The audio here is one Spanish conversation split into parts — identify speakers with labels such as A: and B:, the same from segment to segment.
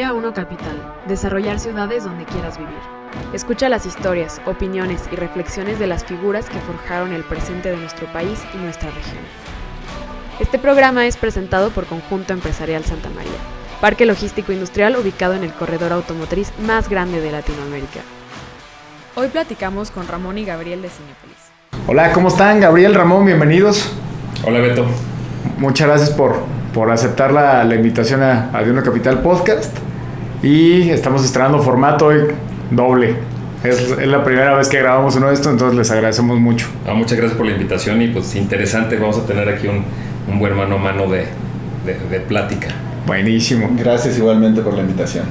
A: Día 1 Capital. Desarrollar ciudades donde quieras vivir. Escucha las historias, opiniones y reflexiones de las figuras que forjaron el presente de nuestro país y nuestra región. Este programa es presentado por Conjunto Empresarial Santa María, parque logístico industrial ubicado en el corredor automotriz más grande de Latinoamérica. Hoy platicamos con Ramón y Gabriel de Cinépolis.
B: Hola, ¿cómo están? Gabriel, Ramón, bienvenidos.
C: Hola, Beto.
B: Muchas gracias por aceptar la invitación a Día 1 Capital Podcast. Y estamos estrenando formato hoy doble. Es la primera vez que grabamos uno de estos, entonces les agradecemos mucho.
C: Muchas gracias por la invitación y pues interesante, vamos a tener aquí un buen mano a mano de plática.
B: Buenísimo.
D: Gracias igualmente por la invitación.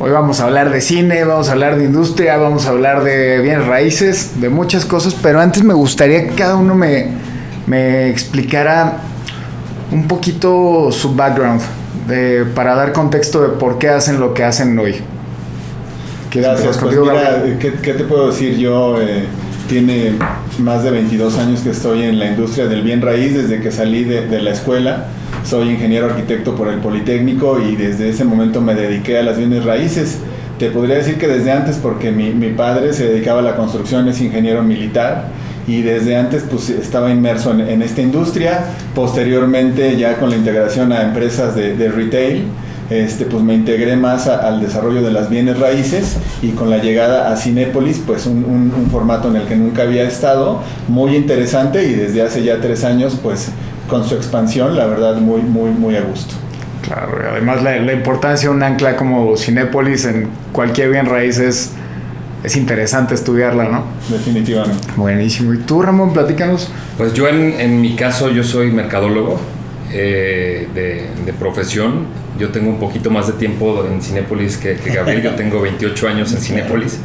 B: Hoy vamos a hablar de cine, vamos a hablar de industria, vamos a hablar de bienes raíces, de muchas cosas, pero antes me gustaría que cada uno me explicara un poquito su background, para dar contexto de por qué hacen lo que hacen hoy.
D: Gracias. Pues mira, ¿qué te puedo decir? Yo tiene más de 22 años que estoy en la industria del bien raíz, desde que salí de la escuela. Soy ingeniero arquitecto por el Politécnico y desde ese momento me dediqué a las bienes raíces. Te podría decir que desde antes, porque mi padre se dedicaba a la construcción, es ingeniero militar, y desde antes pues estaba inmerso en esta industria. Posteriormente, ya con la integración a empresas de retail, pues me integré más al desarrollo de las bienes raíces, y con la llegada a Cinépolis, pues un formato en el que nunca había estado, muy interesante, y desde hace ya 3 años pues con su expansión, la verdad muy a gusto.
B: Claro, además la importancia de un ancla como Cinépolis en cualquier bien raíz es interesante estudiarla, ¿no?
D: Definitivamente.
B: Buenísimo. ¿Y tú, Ramón, platícanos?
C: Pues yo en mi caso, yo soy mercadólogo de profesión. Yo tengo un poquito más de tiempo en Cinépolis que Gabriel. Yo tengo 28 años en Cinépolis.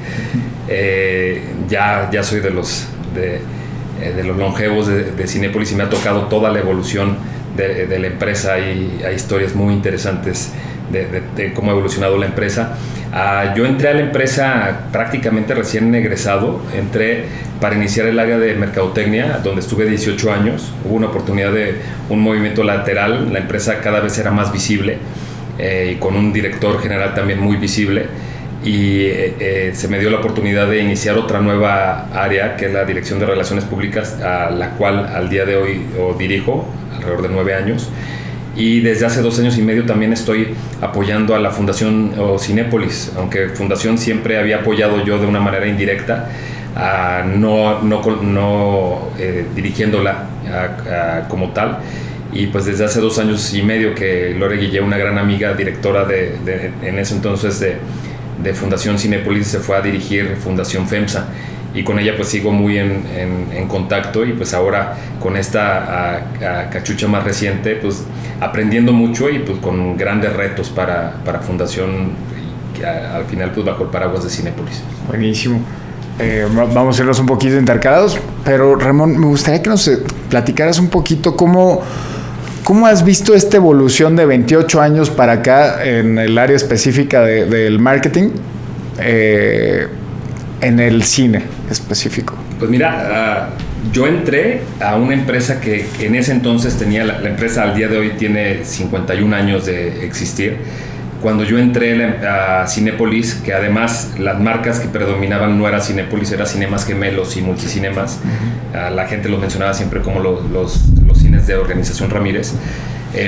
C: Ya soy de los longevos de Cinépolis, y me ha tocado toda la evolución de la empresa, y hay historias muy interesantes de cómo ha evolucionado la empresa. Yo entré a la empresa prácticamente recién egresado. Entré para iniciar el área de mercadotecnia, donde estuve 18 años. Hubo una oportunidad de un movimiento lateral. La empresa cada vez era más visible, y con un director general también muy visible. Y se me dio la oportunidad de iniciar otra nueva área, que es la Dirección de Relaciones Públicas, a la cual al día de hoy dirijo alrededor de 9 años. Y desde hace 2 años y medio también estoy apoyando a la Fundación Cinépolis, aunque Fundación siempre había apoyado yo de una manera indirecta, no dirigiéndola como tal. Y pues desde hace 2 años y medio que Lore Guillé, una gran amiga, directora en ese entonces de Fundación Cinépolis, se fue a dirigir Fundación FEMSA, y con ella pues sigo muy en contacto, y pues ahora con esta cachucha más reciente pues aprendiendo mucho, y pues con grandes retos para Fundación, que al final pues bajo el paraguas de Cinépolis.
B: Buenísimo. Vamos a irnos un poquito intercalados, pero Ramón, me gustaría que nos platicaras un poquito cómo has visto esta evolución de 28 años para acá en el área específica del marketing, en el cine específico.
C: Pues mira, yo entré a una empresa que en ese entonces tenía, la empresa al día de hoy tiene 51 años de existir. Cuando yo entré a Cinépolis, que además las marcas que predominaban no era Cinépolis, era Cinemas Gemelos y Multicinemas. La gente los mencionaba siempre como los cines de Organización Ramírez.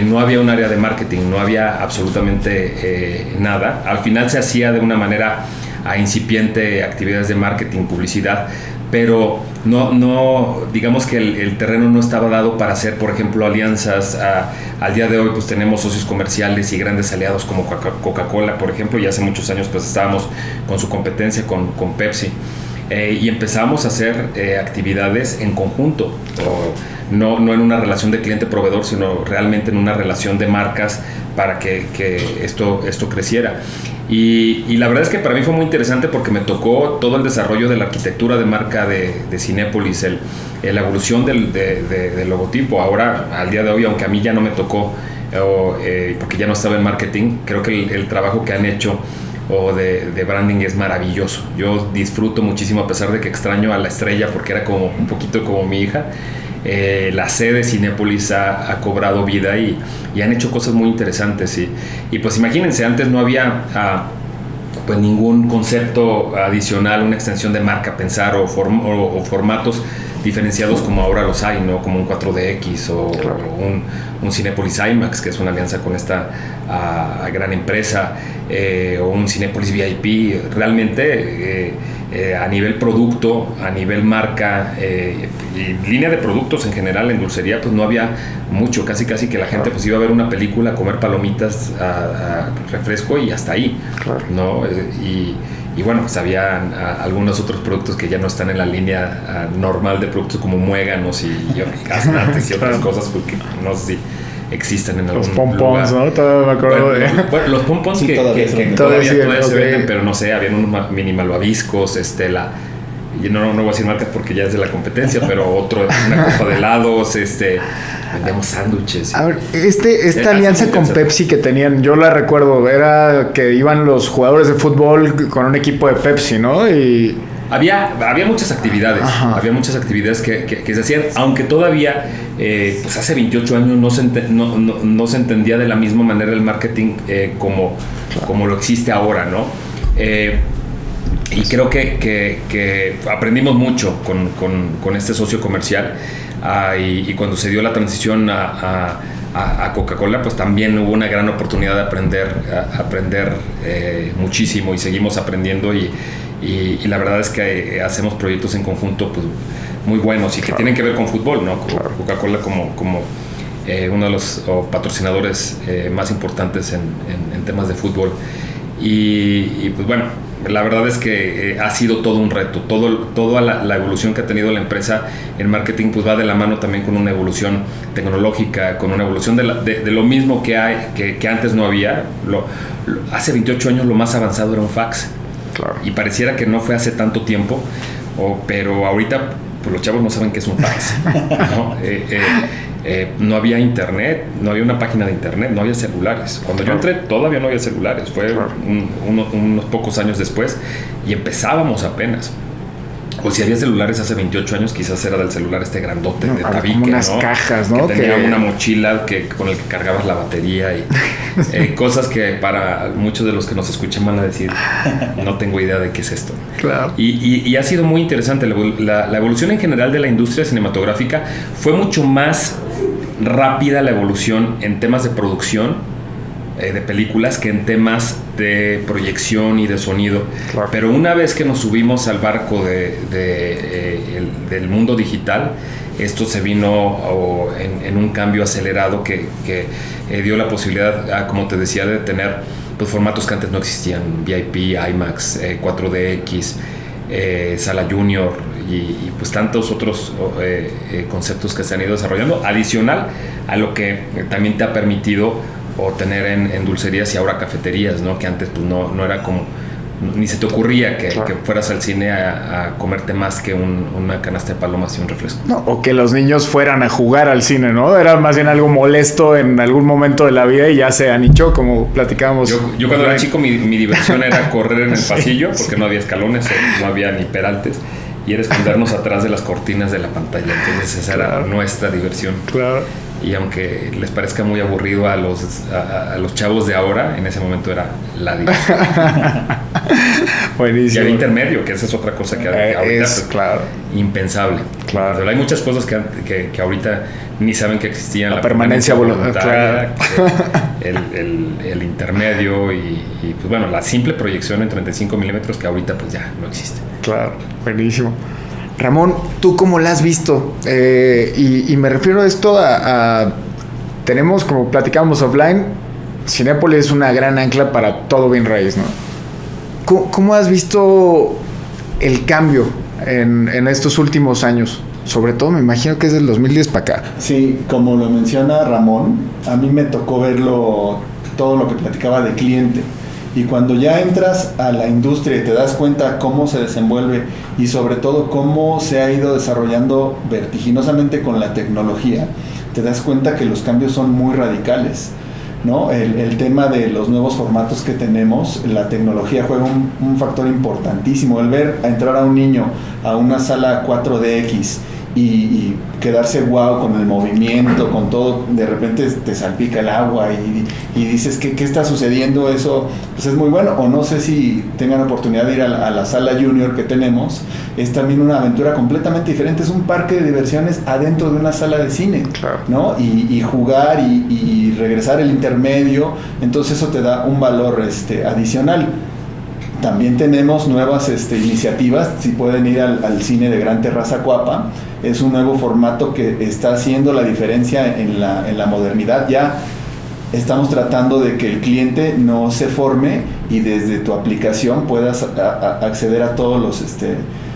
C: No había un área de marketing, no había absolutamente nada. Al final se hacía de una manera incipiente actividades de marketing, publicidad, pero no digamos que el terreno no estaba dado para hacer, por ejemplo, alianzas. Al día de hoy pues tenemos socios comerciales y grandes aliados como Coca-Cola, por ejemplo, y hace muchos años pues estábamos con su competencia con Pepsi, y empezamos a hacer actividades en conjunto, no en una relación de cliente-proveedor, sino realmente en una relación de marcas para que esto creciera. Y la verdad es que para mí fue muy interesante, porque me tocó todo el desarrollo de la arquitectura de marca de Cinépolis, la evolución del logotipo. Ahora, al día de hoy, aunque a mí ya no me tocó, porque ya no estaba en marketing, creo que el trabajo que han hecho de branding es maravilloso. Yo disfruto muchísimo, a pesar de que extraño a la estrella, porque era como un poquito como mi hija. La sede Cinépolis ha cobrado vida y han hecho cosas muy interesantes. Y pues imagínense, antes no había pues ningún concepto adicional, una extensión de marca, pensar o formatos diferenciados como ahora los hay, ¿no? Como un 4DX o un Cinépolis IMAX, que es una alianza con esta gran empresa, o un Cinépolis VIP. Realmente a nivel producto, a nivel marca y línea de productos en general en dulcería, pues no había mucho, casi que la gente pues iba a ver una película, a comer palomitas, a refresco y hasta ahí, ¿no? Y bueno, pues había algunos otros productos que ya no están en la línea normal de productos, como muéganos y gaznates y otras cosas, porque no sé si existen en algún lugar. Los pompons, ¿no? Todavía me acuerdo bueno, los pompons sí, que todavía se venden, pero no sé, habían unos mini malvaviscos, y no voy a decir marcas porque ya es de la competencia, pero una copa de helados, vendíamos sándwiches. A ver,
B: esta alianza con Pepsi que tenían, yo la recuerdo, era que iban los jugadores de fútbol con un equipo de Pepsi, ¿no? Y
C: había muchas actividades. Ajá. Había muchas actividades que se hacían, aunque todavía pues hace 28 años no se entendía de la misma manera el marketing como lo existe ahora, ¿no? Y creo que aprendimos mucho con este socio comercial, y cuando se dio la transición a Coca-Cola, pues también hubo una gran oportunidad de aprender muchísimo, y seguimos aprendiendo, y la verdad es que hacemos proyectos en conjunto pues muy buenos y que tienen que ver con fútbol, ¿no? Coca-Cola como uno de los patrocinadores más importantes en temas de fútbol, y pues bueno, la verdad es que ha sido todo un reto. Toda la evolución que ha tenido la empresa en marketing pues va de la mano también con una evolución tecnológica, con una evolución de lo mismo que antes no había. Hace 28 años lo más avanzado era un fax. Claro. Y pareciera que no fue hace tanto tiempo, pero ahorita pues los chavos no saben qué es un fax, ¿no? No había internet, no había una página de internet, no había celulares. Cuando yo entré todavía no había celulares, fue unos pocos años después, y empezábamos apenas. O si había celulares hace 28 años, quizás era del celular grandote de tabique, como
B: unas cajas, ¿no?
C: Que tenía una mochila con el que cargabas la batería y cosas que para muchos de los que nos escuchan van a decir, no tengo idea de qué es esto. Claro. Y ha sido muy interesante. La evolución en general de la industria cinematográfica fue mucho más rápida, la evolución en temas de producción de películas que en temas de proyección y de sonido. Claro. Pero una vez que nos subimos al barco del mundo digital, esto se vino en un cambio acelerado que dio la posibilidad, como te decía, de tener pues, formatos que antes no existían: VIP, IMAX, 4DX, Sala Junior y pues tantos otros conceptos que se han ido desarrollando, adicional a lo que también te ha permitido o tener en dulcerías y ahora cafeterías, ¿no? Que antes pues no era como, ni se te ocurría que fueras al cine a comerte más que una canasta de palomas y un refresco.
B: No, o que los niños fueran a jugar al cine, ¿no? Era más bien algo molesto en algún momento de la vida y ya se anichó, como platicábamos.
C: Yo cuando era chico mi diversión era correr en el pasillo, porque no había escalones, no había ni peraltes, y era escondernos atrás de las cortinas de la pantalla. Entonces esa era nuestra diversión. Claro. Y aunque les parezca muy aburrido a los chavos de ahora, en ese momento era la diversión.
B: Buenísimo.
C: Y había intermedio, que esa es otra cosa que ahorita
B: es impensable.
C: Claro. Pero hay muchas cosas que ahorita ni saben que existían.
B: La permanencia voluntaria.
C: El intermedio y pues bueno, la simple proyección en 35 milímetros que ahorita pues ya no existe.
B: Claro, buenísimo. Ramón, ¿tú cómo la has visto? Y me refiero a esto tenemos, como platicábamos offline, Cinépolis es una gran ancla para todo Bien Raíz, ¿no? ¿Cómo has visto el cambio en estos últimos años? Sobre todo me imagino que es del 2010 para acá.
D: Sí, como lo menciona Ramón, a mí me tocó verlo, todo lo que platicaba de cliente. Y cuando ya entras a la industria y te das cuenta cómo se desenvuelve y sobre todo cómo se ha ido desarrollando vertiginosamente con la tecnología, te das cuenta que los cambios son muy radicales, ¿no? El tema de los nuevos formatos que tenemos, la tecnología juega un factor importantísimo. El ver a entrar a un niño a una sala 4DX y quedarse guau con el movimiento, con todo. De repente te salpica el agua y dices, ¿qué está sucediendo? Eso pues es muy bueno. O no sé si tengan oportunidad de ir a la sala junior que tenemos. Es también una aventura completamente diferente. Es un parque de diversiones adentro de una sala de cine,
B: claro,
D: ¿no? Y jugar y regresar el intermedio. Entonces eso te da un valor adicional. También tenemos nuevas iniciativas. Si pueden ir al cine de Gran Terraza Cuapa, es un nuevo formato que está haciendo la diferencia en la modernidad. Ya estamos tratando de que el cliente no se forme y desde tu aplicación puedas acceder a todos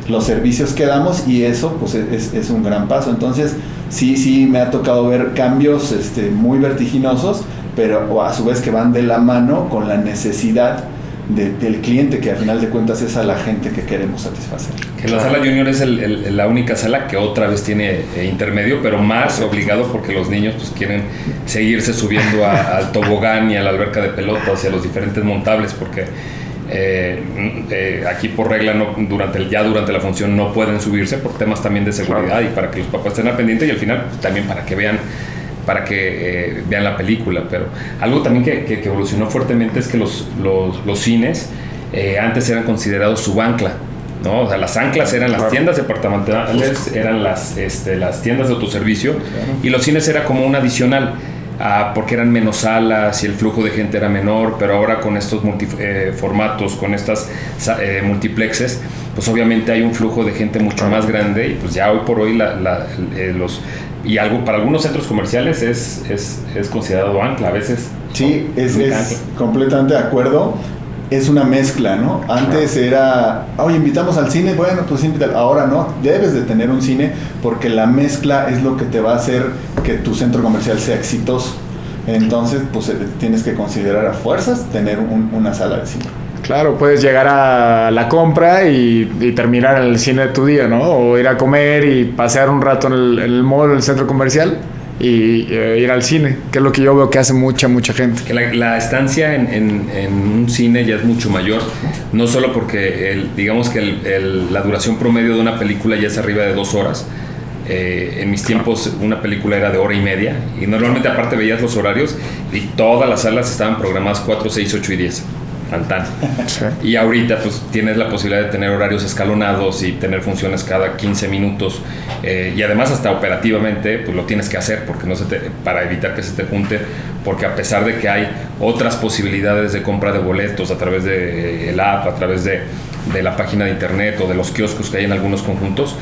D: los servicios que damos, y eso pues es un gran paso. Entonces sí me ha tocado ver cambios muy vertiginosos, pero a su vez que van de la mano con la necesidad del cliente, que al final de cuentas es a la gente que queremos satisfacer.
C: Que la sala junior es la única sala que otra vez tiene intermedio, pero más obligado porque los niños pues quieren seguirse subiendo al tobogán y a la alberca de pelotas y a los diferentes montables, porque aquí por regla durante la función no pueden subirse por temas también de seguridad, y para que los papás estén al pendiente, y al final también para que vean la película. Pero algo también que evolucionó fuertemente es que los cines antes eran considerados subancla, ¿no? O sea, las anclas eran las tiendas departamentales, eran las tiendas de autoservicio, y los cines era como un adicional, porque eran menos salas y el flujo de gente era menor. Pero ahora con estos formatos, con estas multiplexes, pues obviamente hay un flujo de gente mucho más grande, y pues ya hoy por hoy y para algunos centros comerciales es considerado ancla a veces.
D: Sí, es completamente de acuerdo. Es una mezcla, ¿no? Antes era, oye, invitamos al cine, bueno, pues invítalo. Ahora no, debes de tener un cine, porque la mezcla es lo que te va a hacer que tu centro comercial sea exitoso. Entonces, pues tienes que considerar a fuerzas tener una sala de cine.
B: Claro, puedes llegar a la compra y terminar en el cine de tu día, ¿no? O ir a comer y pasear un rato en el mall, en el centro comercial, y ir al cine, que es lo que yo veo que hace mucha gente.
C: Que la estancia en un cine ya es mucho mayor, no solo porque digamos que la duración promedio de una película ya es arriba de 2 horas. En mis tiempos una película era de 1 hora y media, y normalmente aparte veías los horarios y todas las salas estaban programadas 4, 6, 8 y 10. Sí. Y ahorita pues tienes la posibilidad de tener horarios escalonados y tener funciones cada 15 minutos, y además hasta operativamente pues lo tienes que hacer, porque para evitar que se te junte, porque a pesar de que hay otras posibilidades de compra de boletos a través de el app, a través de la página de internet o de los kioscos que hay en algunos conjuntos,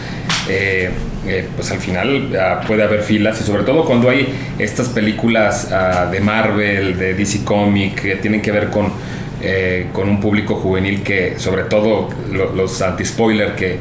C: pues al final puede haber filas, y sobre todo cuando hay estas películas de Marvel, de DC Comics, que tienen que ver con un público juvenil, que sobre todo los anti-spoiler que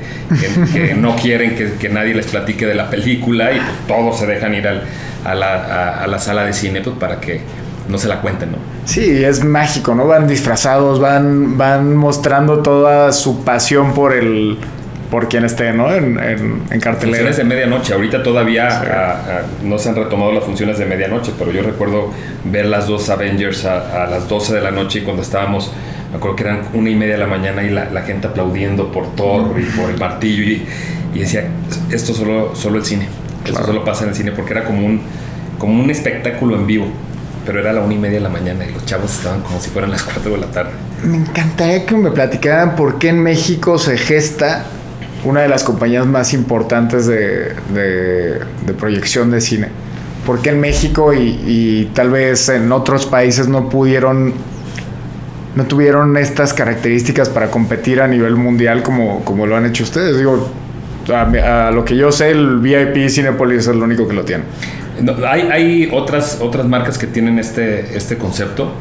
C: no quieren que nadie les platique de la película, y pues todos se dejan ir a la sala de cine pues para que no se la cuenten, ¿no?
B: Sí, es mágico, ¿no? Van disfrazados, van mostrando toda su pasión por quien esté, ¿no? En cartelera.
C: Funciones de medianoche. Ahorita todavía no se han retomado las funciones de medianoche, pero yo recuerdo ver las 2 Avengers a las 12 de la noche, y cuando estábamos, me acuerdo que eran 1:30 de la mañana, y la gente aplaudiendo por Thor y por el martillo, y decía, esto solo el cine. Claro. Esto solo pasa en el cine, porque era como un espectáculo en vivo. Pero era 1:30 de la mañana y los chavos estaban como si fueran las 4 de la tarde.
B: Me encantaría que me platicaran por qué en México se gesta una de las compañías más importantes de proyección de cine. ¿Por qué en México y tal vez en otros países no tuvieron estas características para competir a nivel mundial como lo han hecho ustedes? Digo, a lo que yo sé, el VIP Cinépolis es el único que lo tiene.
C: No, hay otras marcas que tienen este concepto.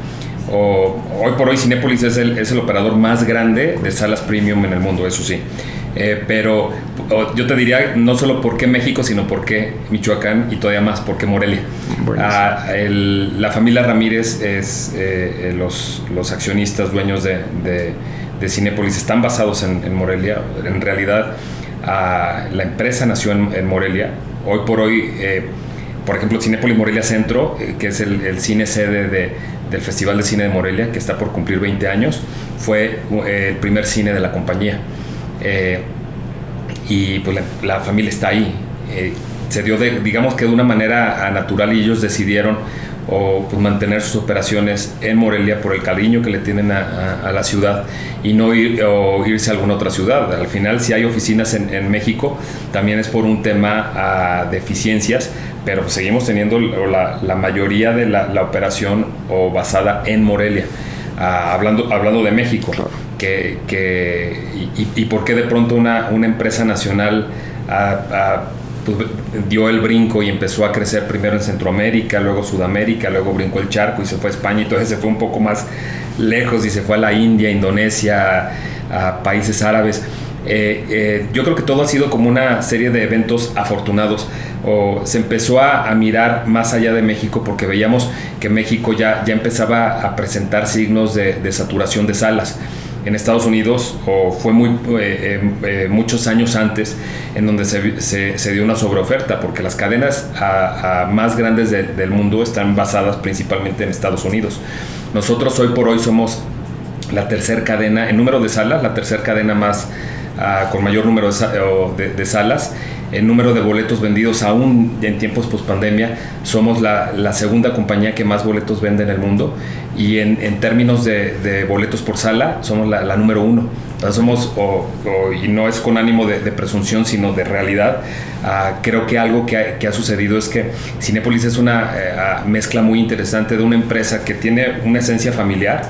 C: Hoy por hoy Cinépolis es el operador más grande de salas premium en el mundo, eso sí. Pero yo te diría, no solo por qué México, sino por qué Michoacán, y todavía más por qué Morelia. La familia Ramírez es los accionistas dueños de Cinépolis, están basados en Morelia. En realidad la empresa nació en Morelia. Hoy por hoy, por ejemplo, Cinépolis Morelia Centro, que es el cine sede del Festival de Cine de Morelia, que está por cumplir 20 años, fue el primer cine de la compañía. Y pues la familia está ahí. se dio digamos que de una manera natural, y ellos decidieron pues mantener sus operaciones en Morelia por el cariño que le tienen a la ciudad, y no irse a alguna otra ciudad. Al final, si hay oficinas en México, también es por un tema de eficiencias, pero pues seguimos teniendo la mayoría de la operación basada en Morelia. Hablando de México, claro. Y por qué de pronto una empresa nacional pues dio el brinco y empezó a crecer primero en Centroamérica, luego Sudamérica, luego brincó el charco y se fue a España, y entonces se fue un poco más lejos y se fue a la India, Indonesia, a países árabes. Yo creo que todo ha sido como una serie de eventos afortunados. Se empezó a mirar más allá de México, porque veíamos que México ya empezaba a presentar signos de saturación de salas. En Estados Unidos fue muchos años antes en donde se dio una sobreoferta, porque las cadenas más grandes del mundo están basadas principalmente en Estados Unidos. Nosotros hoy por hoy somos la tercera cadena en número de salas, la tercera cadena más con mayor número de salas. En número de boletos vendidos, aún en tiempos post-pandemia, somos la segunda compañía que más boletos vende en el mundo, y en términos de boletos por sala somos la número 1. Entonces somos, y no es con ánimo de presunción, sino de realidad. Creo que algo que ha sucedido es que Cinépolis es una mezcla muy interesante de una empresa que tiene una esencia familiar,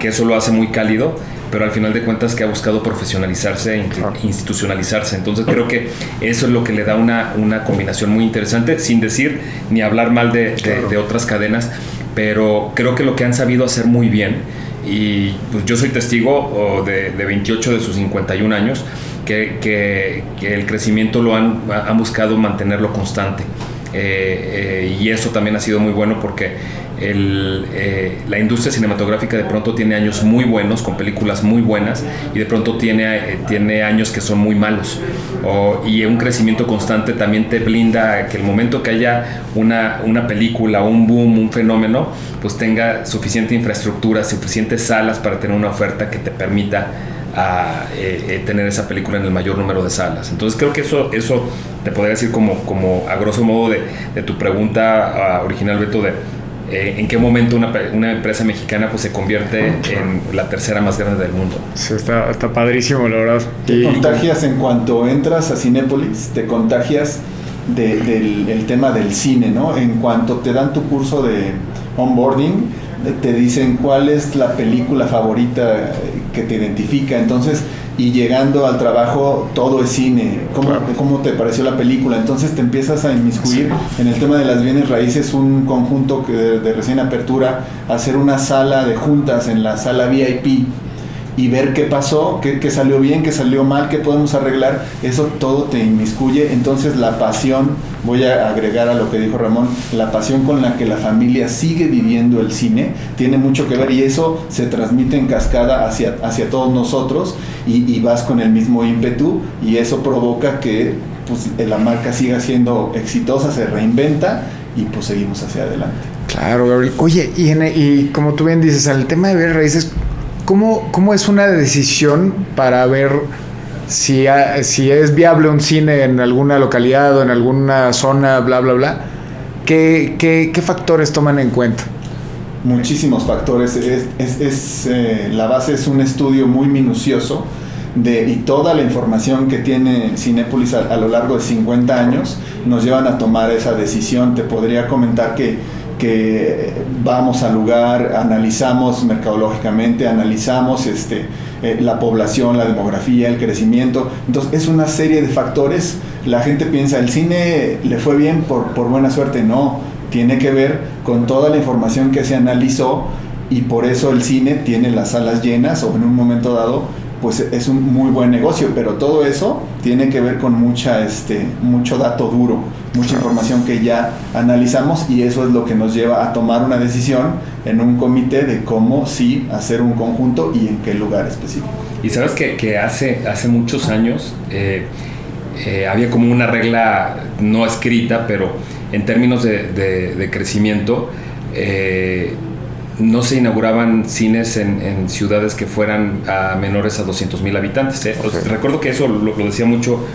C: que eso lo hace muy cálido, pero al final de cuentas que ha buscado profesionalizarse, institucionalizarse. Entonces creo que eso es lo que le da una combinación muy interesante, sin decir ni hablar mal de otras cadenas, pero creo que lo que han sabido hacer muy bien, y pues yo soy testigo de 28 de sus 51 años, que el crecimiento han buscado mantenerlo constante. Y eso también ha sido muy bueno, porque la industria cinematográfica de pronto tiene años muy buenos, con películas muy buenas, y de pronto tiene años que son muy malos. Y un crecimiento constante también te blinda que el momento que haya una película, un boom, un fenómeno, pues tenga suficiente infraestructura, suficientes salas para tener una oferta que te permita tener esa película en el mayor número de salas. Entonces creo que eso te podría decir como a grosso modo de tu pregunta original, Beto, en qué momento una empresa mexicana pues se convierte en la tercera más grande del mundo.
B: Sí, está padrísimo, la verdad.
D: Te contagias en cuanto entras a Cinépolis, te contagias del tema del cine, ¿no? En cuanto te dan tu curso de onboarding, te dicen cuál es la película favorita que te identifica. Entonces, y llegando al trabajo, todo es cine. ¿Cómo te pareció la película? Entonces te empiezas a inmiscuir en el tema de las bienes raíces, un conjunto de recién apertura, hacer una sala de juntas en la sala VIP y ver qué pasó, qué salió bien, qué salió mal, qué podemos arreglar. Eso todo te inmiscuye. Entonces la pasión, voy a agregar a lo que dijo Ramón, la pasión con la que la familia sigue viviendo el cine tiene mucho que ver, y eso se transmite en cascada hacia todos nosotros, y vas con el mismo ímpetu, y eso provoca que pues, la marca siga siendo exitosa, se reinventa, y pues seguimos hacia adelante.
B: Claro, Gabriel. Oye, y como tú bien dices, en el tema de bienes raíces, ¿cómo es una decisión para ver si es viable un cine en alguna localidad o en alguna zona, bla, bla, bla? ¿Qué factores toman en cuenta?
D: Muchísimos factores. La base es un estudio muy minucioso y toda la información que tiene Cinépolis a lo largo de 50 años nos llevan a tomar esa decisión. Te podría comentar que vamos al lugar, analizamos mercadológicamente, analizamos la población, la demografía, el crecimiento. Entonces es una serie de factores. La gente piensa, el cine le fue bien por buena suerte. No, tiene que ver con toda la información que se analizó, y por eso el cine tiene las salas llenas, o en un momento dado pues es un muy buen negocio. Pero todo eso tiene que ver con mucho dato duro, mucha información que ya analizamos, y eso es lo que nos lleva a tomar una decisión en un comité de cómo sí hacer un conjunto y en qué lugar específico.
C: Y sabes que hace muchos años había como una regla no escrita, pero en términos de crecimiento, no se inauguraban cines en ciudades que fueran menores a 200,000 habitantes. Okay. Recuerdo que eso lo decía mucho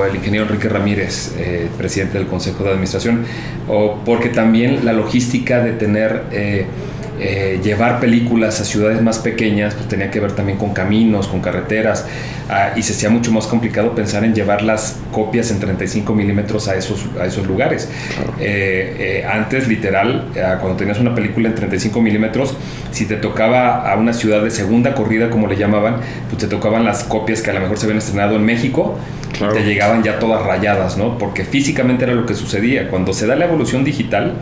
C: el ingeniero Enrique Ramírez, presidente del Consejo de Administración, porque también la logística de tener... llevar películas a ciudades más pequeñas pues tenía que ver también con caminos, con carreteras, y se hacía mucho más complicado pensar en llevar las copias en 35 milímetros a esos lugares. Claro. Antes, literal, cuando tenías una película en 35 milímetros, si te tocaba a una ciudad de segunda corrida, como le llamaban, pues te tocaban las copias que a lo mejor se habían estrenado en México. Claro. Te llegaban ya todas rayadas, ¿no? Porque físicamente era lo que sucedía. Cuando se da la evolución digital,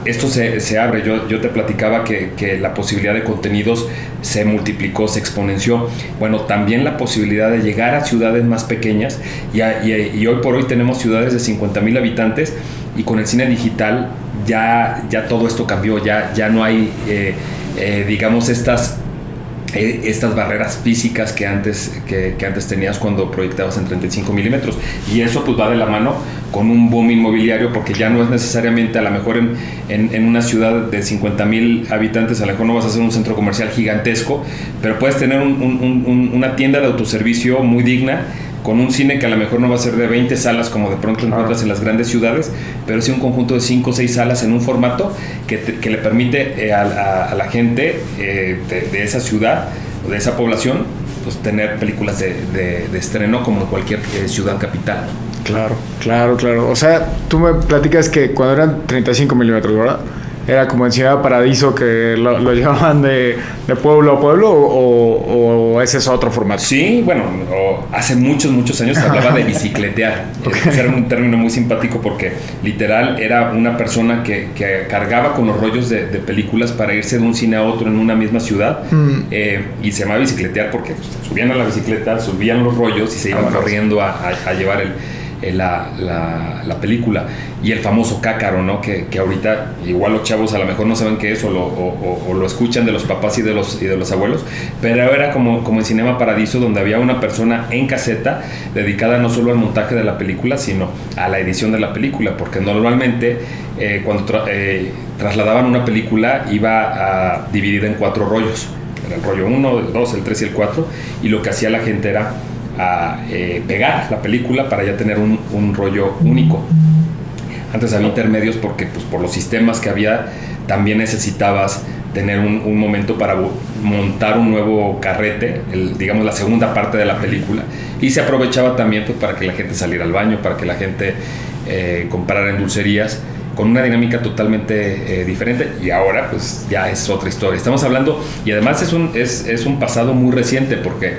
C: esto se abre. Yo te platicaba que la posibilidad de contenidos se multiplicó, se exponenció. Bueno, también la posibilidad de llegar a ciudades más pequeñas, y hoy por hoy tenemos ciudades de 50,000 habitantes, y con el cine digital ya todo esto cambió. Ya no hay digamos estas barreras físicas que antes tenías cuando proyectabas en 35 milímetros, y eso pues va de la mano con un boom inmobiliario, porque ya no es necesariamente, a lo mejor en una ciudad de 50,000 habitantes, a lo mejor no vas a hacer un centro comercial gigantesco, pero puedes tener una tienda de autoservicio muy digna, con un cine que a lo mejor no va a ser de 20 salas como de pronto encuentras en las grandes ciudades, pero sí un conjunto de 5 o 6 salas en un formato que le permite a la gente de esa ciudad o de esa población pues tener películas de estreno como en cualquier ciudad capital.
B: Claro. O sea, tú me platicas que cuando eran 35 milímetros, ¿verdad? Era como en Ciudad Paradiso, que lo llevaban de pueblo a pueblo, o ese es otro formato.
C: Sí, bueno, hace muchos años se hablaba de bicicletear. Okay. Ese era un término muy simpático, porque literal era una persona que cargaba con los rollos de películas para irse de un cine a otro en una misma ciudad, y se llamaba bicicletear porque subían a la bicicleta, subían los rollos y se iban corriendo a llevar la película. Y el famoso cácaro, ¿no? Que ahorita igual los chavos a lo mejor no saben qué es, o lo escuchan de los papás y de los abuelos, pero era como en Cinema Paradiso, donde había una persona en caseta dedicada no solo al montaje de la película, sino a la edición de la película, porque normalmente cuando trasladaban una película iba dividida en 4 rollos. Era el rollo 1, el 2, el 3 y el 4, y lo que hacía la gente era pegar la película para ya tener un rollo único. Antes había intermedios porque pues, por los sistemas que había, también necesitabas tener un momento para montar un nuevo carrete, digamos la segunda parte de la película, y se aprovechaba también pues, para que la gente saliera al baño, para que la gente comprara en dulcerías, con una dinámica totalmente diferente. Y ahora pues ya es otra historia. Estamos hablando, y además es un pasado muy reciente, porque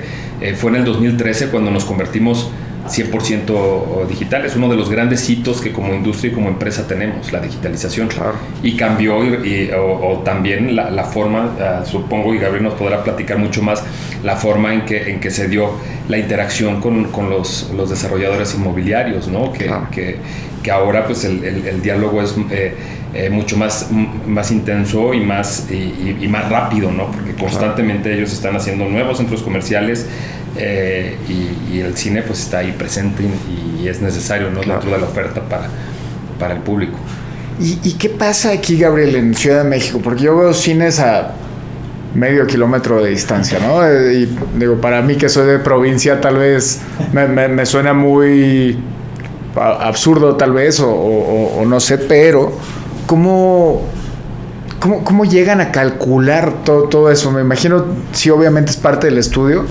C: fue en el 2013 cuando nos convertimos 100% digital. Es uno de los grandes hitos que como industria y como empresa tenemos, la digitalización. Claro. Y cambió o también la forma, supongo, y Gabriel nos podrá platicar mucho más, la forma en que se dio la interacción con los desarrolladores inmobiliarios, ¿no? Que ahora pues el diálogo es mucho más intenso y más rápido, ¿no? Porque constantemente ellos están haciendo nuevos centros comerciales, y el cine pues está ahí presente y es necesario, ¿no? Dentro de la oferta para el público.
B: ¿Y qué pasa aquí, Gabriel, en Ciudad de México? Porque yo veo cines a medio kilómetro de distancia, ¿no? Y digo, para mí que soy de provincia, tal vez me suena muy absurdo, tal vez, o no sé, pero ¿cómo llegan a calcular todo eso? Me imagino, sí, obviamente es parte del estudio,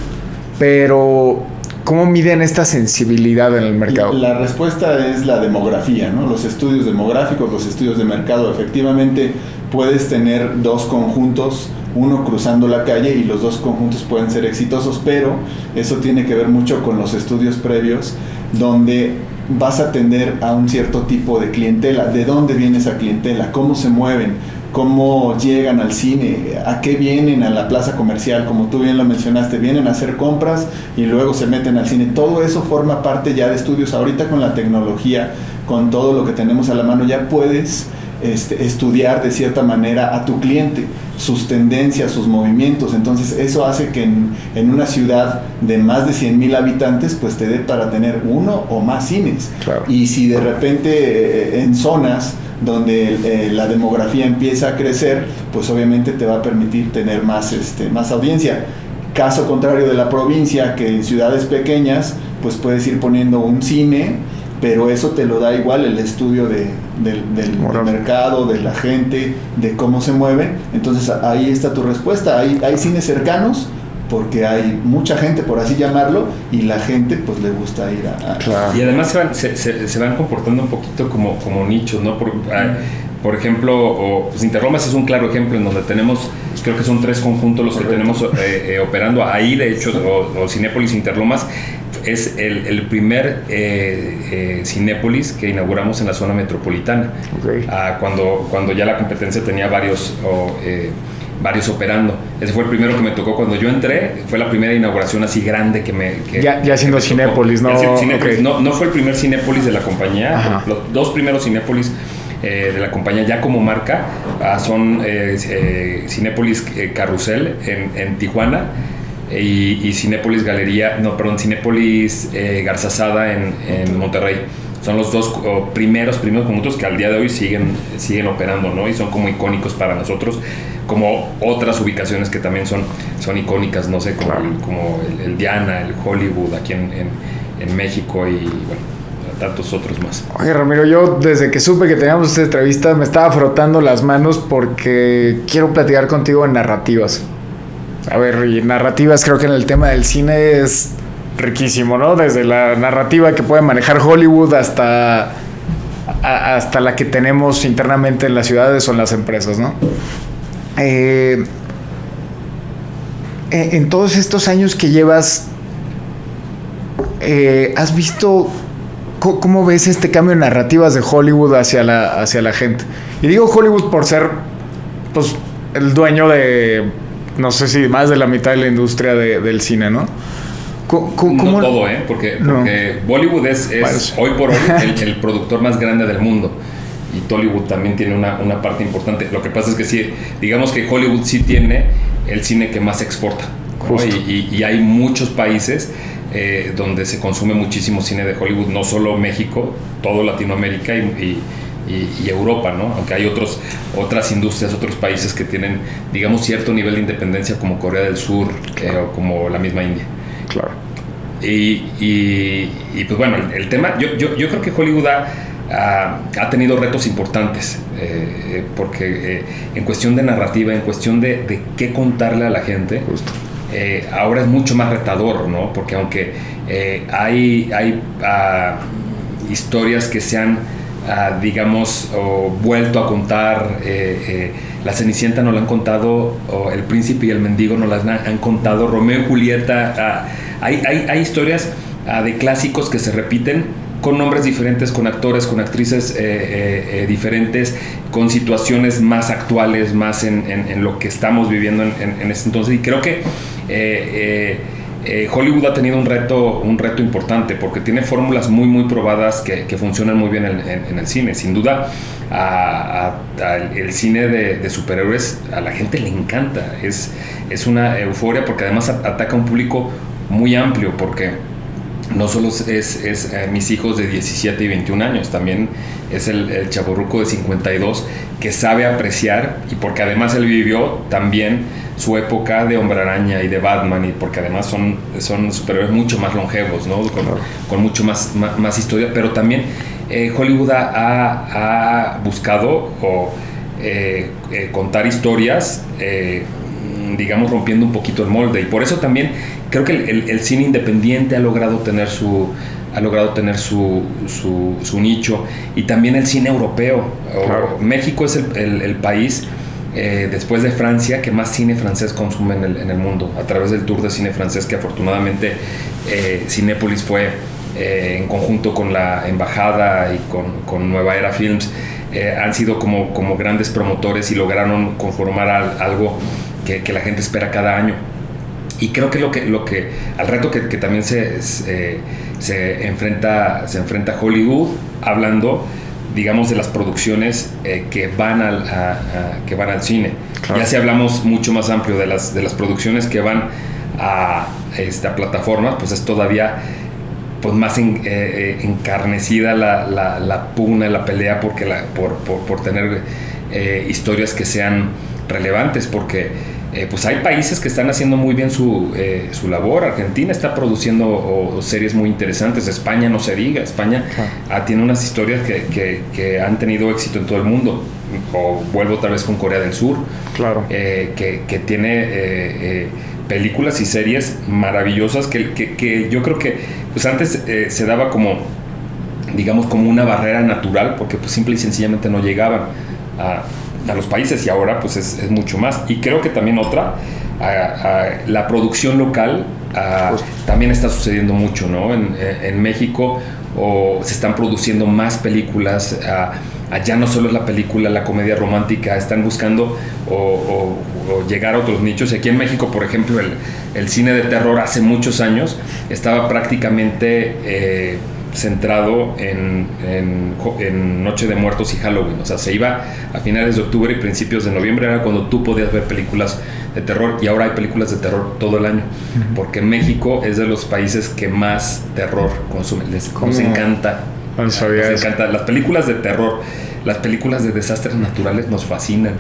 B: pero ¿cómo miden esta sensibilidad en el mercado?
D: La respuesta es la demografía, ¿no? Los estudios demográficos, los estudios de mercado. Efectivamente, puedes tener 2 conjuntos, uno cruzando la calle, y los 2 conjuntos pueden ser exitosos, pero eso tiene que ver mucho con los estudios previos, donde vas a atender a un cierto tipo de clientela. ¿De dónde viene esa clientela? ¿Cómo se mueven? ¿Cómo llegan al cine? ¿A qué vienen a la plaza comercial? Como tú bien lo mencionaste, vienen a hacer compras y luego se meten al cine. Todo eso forma parte ya de estudios. Ahorita con la tecnología, con todo lo que tenemos a la mano, ya puedes estudiar de cierta manera a tu cliente, sus tendencias, sus movimientos. Entonces eso hace que en una ciudad de más de 100,000 habitantes pues te dé para tener 1 o más cines. Claro. Y si de repente en zonas donde la demografía empieza a crecer, pues obviamente te va a permitir tener más audiencia. Caso contrario de la provincia, que en ciudades pequeñas pues puedes ir poniendo un cine, pero eso te lo da igual el estudio del mercado, de la gente, de cómo se mueve. Entonces ahí está tu respuesta. Hay cines cercanos porque hay mucha gente, por así llamarlo, y la gente pues le gusta ir a...
C: Claro. Y además se van comportando un poquito como nichos, ¿no? Por ejemplo, pues Interlomas es un claro ejemplo en donde tenemos, creo que son 3 conjuntos los Correcto. Que tenemos operando ahí, de hecho, o Cinépolis Interlomas es el primer Cinépolis que inauguramos en la zona metropolitana. Okay. Cuando ya la competencia tenía varios operando. Ese fue el primero que me tocó cuando yo entré, fue la primera inauguración así grande
B: ya siendo Cinépolis, ¿no?
C: Cinépolis. Okay. No fue el primer Cinépolis de la compañía. Ajá. Los 2 primeros Cinépolis de la compañía ya como marca son Cinépolis Carrusel en Tijuana y Cinépolis Cinépolis Garzazada en Monterrey. Son los 2 primeros conjuntos que al día de hoy siguen operando, ¿no? Y son como icónicos para nosotros, como otras ubicaciones que también son icónicas, no sé, como el Diana, el Hollywood aquí en México y bueno, tantos otros más.
B: Oye, Ramiro, yo desde que supe que teníamos esta entrevista me estaba frotando las manos porque quiero platicar contigo en narrativas. A ver, y narrativas creo que en el tema del cine es riquísimo, ¿no? Desde la narrativa que puede manejar Hollywood hasta la que tenemos internamente en las ciudades o en las empresas, ¿no? En todos estos años que llevas, ¿has visto cómo ves este cambio en narrativas de Hollywood hacia la gente? Y digo Hollywood por ser, pues, el dueño de, no sé si más de la mitad de la industria del cine, ¿no?
C: No todo, porque Bollywood es hoy por hoy el productor más grande del mundo. Y Tollywood también tiene una parte importante. Lo que pasa es que sí, digamos que Hollywood sí tiene el cine que más exporta, ¿no? Y hay muchos países donde se consume muchísimo cine de Hollywood, no solo México, todo Latinoamérica y Europa, ¿no? Aunque hay otras industrias, otros países que tienen, digamos, cierto nivel de independencia, como Corea del Sur, o como la misma India.
B: Claro.
C: Y pues bueno, el tema, yo creo que Hollywood ha tenido retos importantes, porque en cuestión de narrativa, en cuestión de qué contarle a la gente, ahora es mucho más retador, ¿no? Porque aunque hay historias que se han, digamos, vuelto a contar, La Cenicienta no la han contado, o El Príncipe y el Mendigo no las han contado, Romeo y Julieta, hay historias de clásicos que se repiten con nombres diferentes, con actores, con actrices diferentes, con situaciones más actuales, más en lo que estamos viviendo en este entonces. Y creo que Hollywood ha tenido un reto importante, porque tiene fórmulas muy, muy probadas que funcionan muy bien en el cine. Sin duda, el cine de superhéroes a la gente le encanta. Es una euforia, porque además ataca a un público muy amplio, porque no solo es mis hijos de 17 y 21 años, también es el chavorruco de 52 que sabe apreciar, y porque además él vivió también su época de Hombre Araña y de Batman, y porque además son superhéroes mucho más longevos, ¿no? Con mucho más historia, pero también Hollywood ha buscado contar historias, digamos, rompiendo un poquito el molde, y por eso también creo que el cine independiente ha logrado tener su nicho, y también el cine europeo. Claro. México es el país, después de Francia, que más cine francés consume en el mundo, a través del Tour de Cine Francés, que afortunadamente Cinépolis fue en conjunto con la Embajada y con Nueva Era Films, han sido como grandes promotores y lograron conformar algo que la gente espera cada año. Y creo que lo que al reto que también se enfrenta Hollywood, hablando, digamos, de las producciones que van al cine. Claro. Ya si hablamos mucho más amplio de las producciones que van a plataformas, pues es todavía pues más encarnecida la pugna, la pelea por tener historias que sean relevantes, porque pues hay países que están haciendo muy bien su labor. Argentina está produciendo series muy interesantes. España no se diga. España tiene unas historias que han tenido éxito en todo el mundo. O vuelvo otra vez con Corea del Sur, que tiene películas y series maravillosas que yo creo que pues antes se daba como, digamos, como una barrera natural, porque pues simple y sencillamente no llegaban a los países, y ahora pues es mucho más. Y creo que también la producción local también está sucediendo mucho, ¿no? En México se están produciendo más películas. Allá no solo es la película, la comedia romántica, están buscando o llegar a otros nichos. Aquí en México, por ejemplo, el cine de terror hace muchos años estaba prácticamente centrado en Noche de Muertos y Halloween. O sea, se iba a finales de octubre y principios de noviembre, era cuando tú podías ver películas de terror, y ahora hay películas de terror todo el año, porque México es de los países que más terror consumen. Nos encanta. Nos encanta las películas de terror. Las películas de desastres naturales nos fascinan,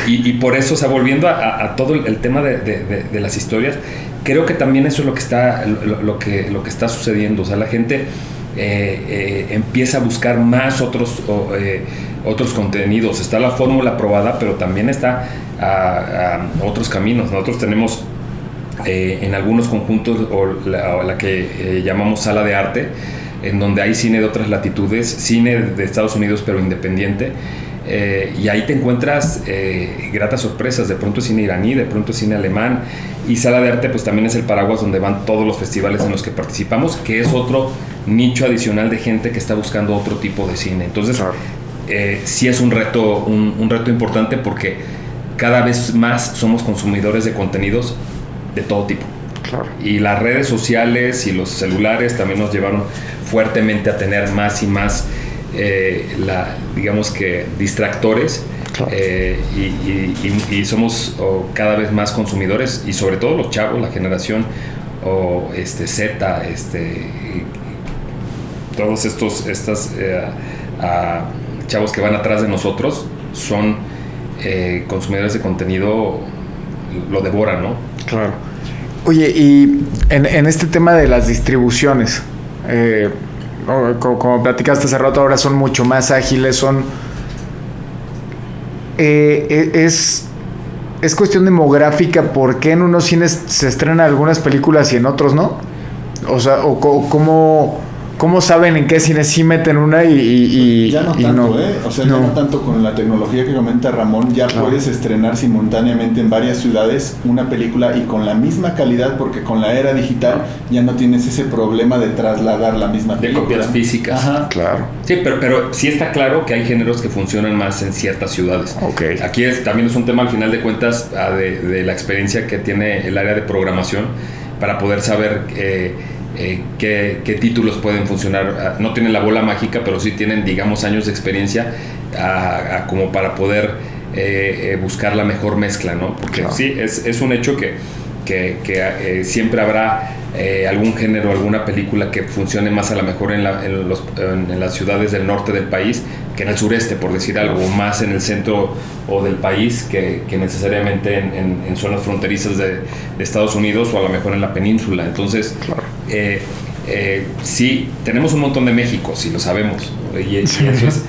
C: y por eso, o sea, volviendo a todo el tema de las historias, creo que también eso es lo que está sucediendo. O sea, la gente empieza a buscar más otros contenidos. Está la fórmula probada, pero también está otros caminos. Nosotros tenemos en algunos conjuntos la que llamamos sala de arte, en donde hay cine de otras latitudes, cine de Estados Unidos pero independiente, y ahí te encuentras gratas sorpresas. De pronto es cine iraní, de pronto es cine alemán, y sala de arte pues también es el paraguas donde van todos los festivales en los que participamos, que es otro nicho adicional de gente que está buscando otro tipo de cine. Entonces sí es un reto importante, porque cada vez más somos consumidores de contenidos de todo tipo. Y las redes sociales y los celulares también nos llevaron fuertemente a tener más y más digamos que distractores, y somos cada vez más consumidores, y sobre todo los chavos, la generación Z, todos estos chavos que van atrás de nosotros son consumidores de contenido, lo devoran, ¿no?
B: Claro. Oye, y en este tema de las distribuciones, como platicaste hace rato, ahora son mucho más ágiles, es cuestión demográfica. ¿Por qué en unos cines se estrenan algunas películas y en otros no? O sea, ¿cómo saben en qué cines sí meten una y
D: ya no tanto, O sea, ya no tanto. Con la tecnología que comenta Ramón, ya puedes estrenar simultáneamente en varias ciudades una película, y con la misma calidad, porque con la era digital ya no tienes ese problema de trasladar la misma película.
C: De copias físicas.
B: Ajá. Claro.
C: Sí, pero sí está claro que hay géneros que funcionan más en ciertas ciudades.
B: Okay.
C: Aquí también es un tema, al final de cuentas, de la experiencia que tiene el área de programación para poder saber qué títulos pueden funcionar. No tienen la bola mágica, pero sí tienen, digamos, años de experiencia como para poder buscar la mejor mezcla, ¿no? Porque sí, es un hecho que siempre habrá algún género, alguna película que funcione más a lo mejor en las ciudades del norte del país que en el sureste, por decir algo, o más en el centro o del país que necesariamente en zonas fronterizas de Estados Unidos, o a lo mejor en la península. Entonces, sí, tenemos un montón de Méxicos, si lo sabemos, y eso es.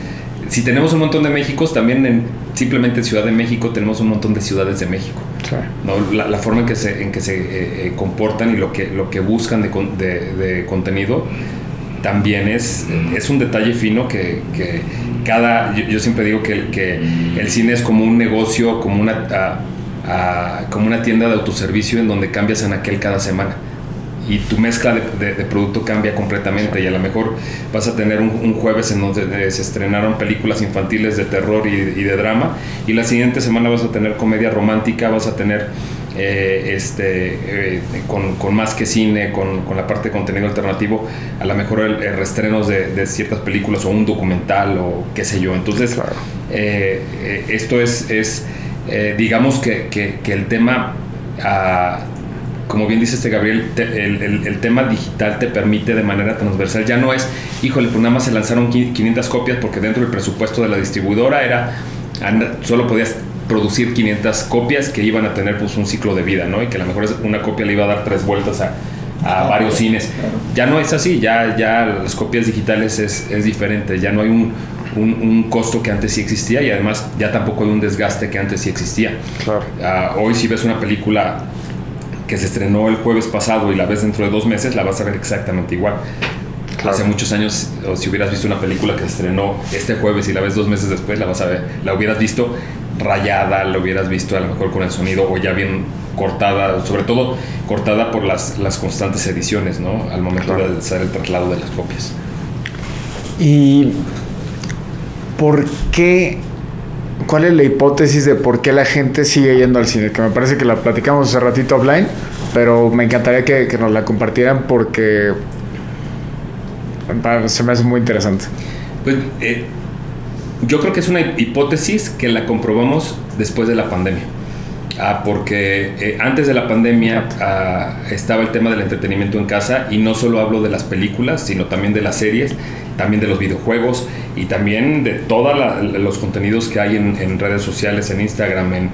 C: Si tenemos un montón de Méxicos, también simplemente en Ciudad de México tenemos un montón de ciudades de México. ¿No? La forma en que se comportan y lo que buscan de contenido también es un detalle fino que yo siempre digo que el cine es como un negocio, como una tienda de autoservicio en donde cambias anaquel cada semana. Y tu mezcla de producto cambia completamente, y a lo mejor vas a tener un jueves en donde se estrenaron películas infantiles de terror y de drama, y la siguiente semana vas a tener comedia romántica, vas a tener con más que cine, con la parte de contenido alternativo, a lo mejor reestrenos de ciertas películas o un documental o qué sé yo. Entonces esto es digamos que el tema como bien dice Gabriel, el tema digital te permite de manera transversal. Ya no es, híjole, pues nada más se lanzaron 500 copias porque dentro del presupuesto de la distribuidora solo podías producir 500 copias que iban a tener pues un ciclo de vida, ¿no? Y que a lo mejor una copia le iba a dar 3 vueltas a varios cines. Claro. Ya no es así, ya las copias digitales es diferente, ya no hay un costo que antes sí existía, y además ya tampoco hay un desgaste que antes sí existía. Claro. Hoy si ves una película que se estrenó el jueves pasado y la ves dentro de 2 meses, la vas a ver exactamente igual. Claro. Hace muchos años, o si hubieras visto una película que se estrenó este jueves y la ves 2 meses después, la hubieras visto rayada, la hubieras visto a lo mejor con el sonido o ya bien cortada, sobre todo cortada por las constantes ediciones, ¿no? Al momento de hacer el traslado de las copias.
B: ¿Y por qué? ¿Cuál es la hipótesis de por qué la gente sigue yendo al cine? Que me parece que la platicamos hace ratito offline, pero me encantaría que nos la compartieran porque se me hace muy interesante.
C: Pues yo creo que es una hipótesis que la comprobamos después de la pandemia. Porque antes de la pandemia estaba el tema del entretenimiento en casa, y no solo hablo de las películas, sino también de las series, también de los videojuegos y también de todos los contenidos que hay en redes sociales, en Instagram, en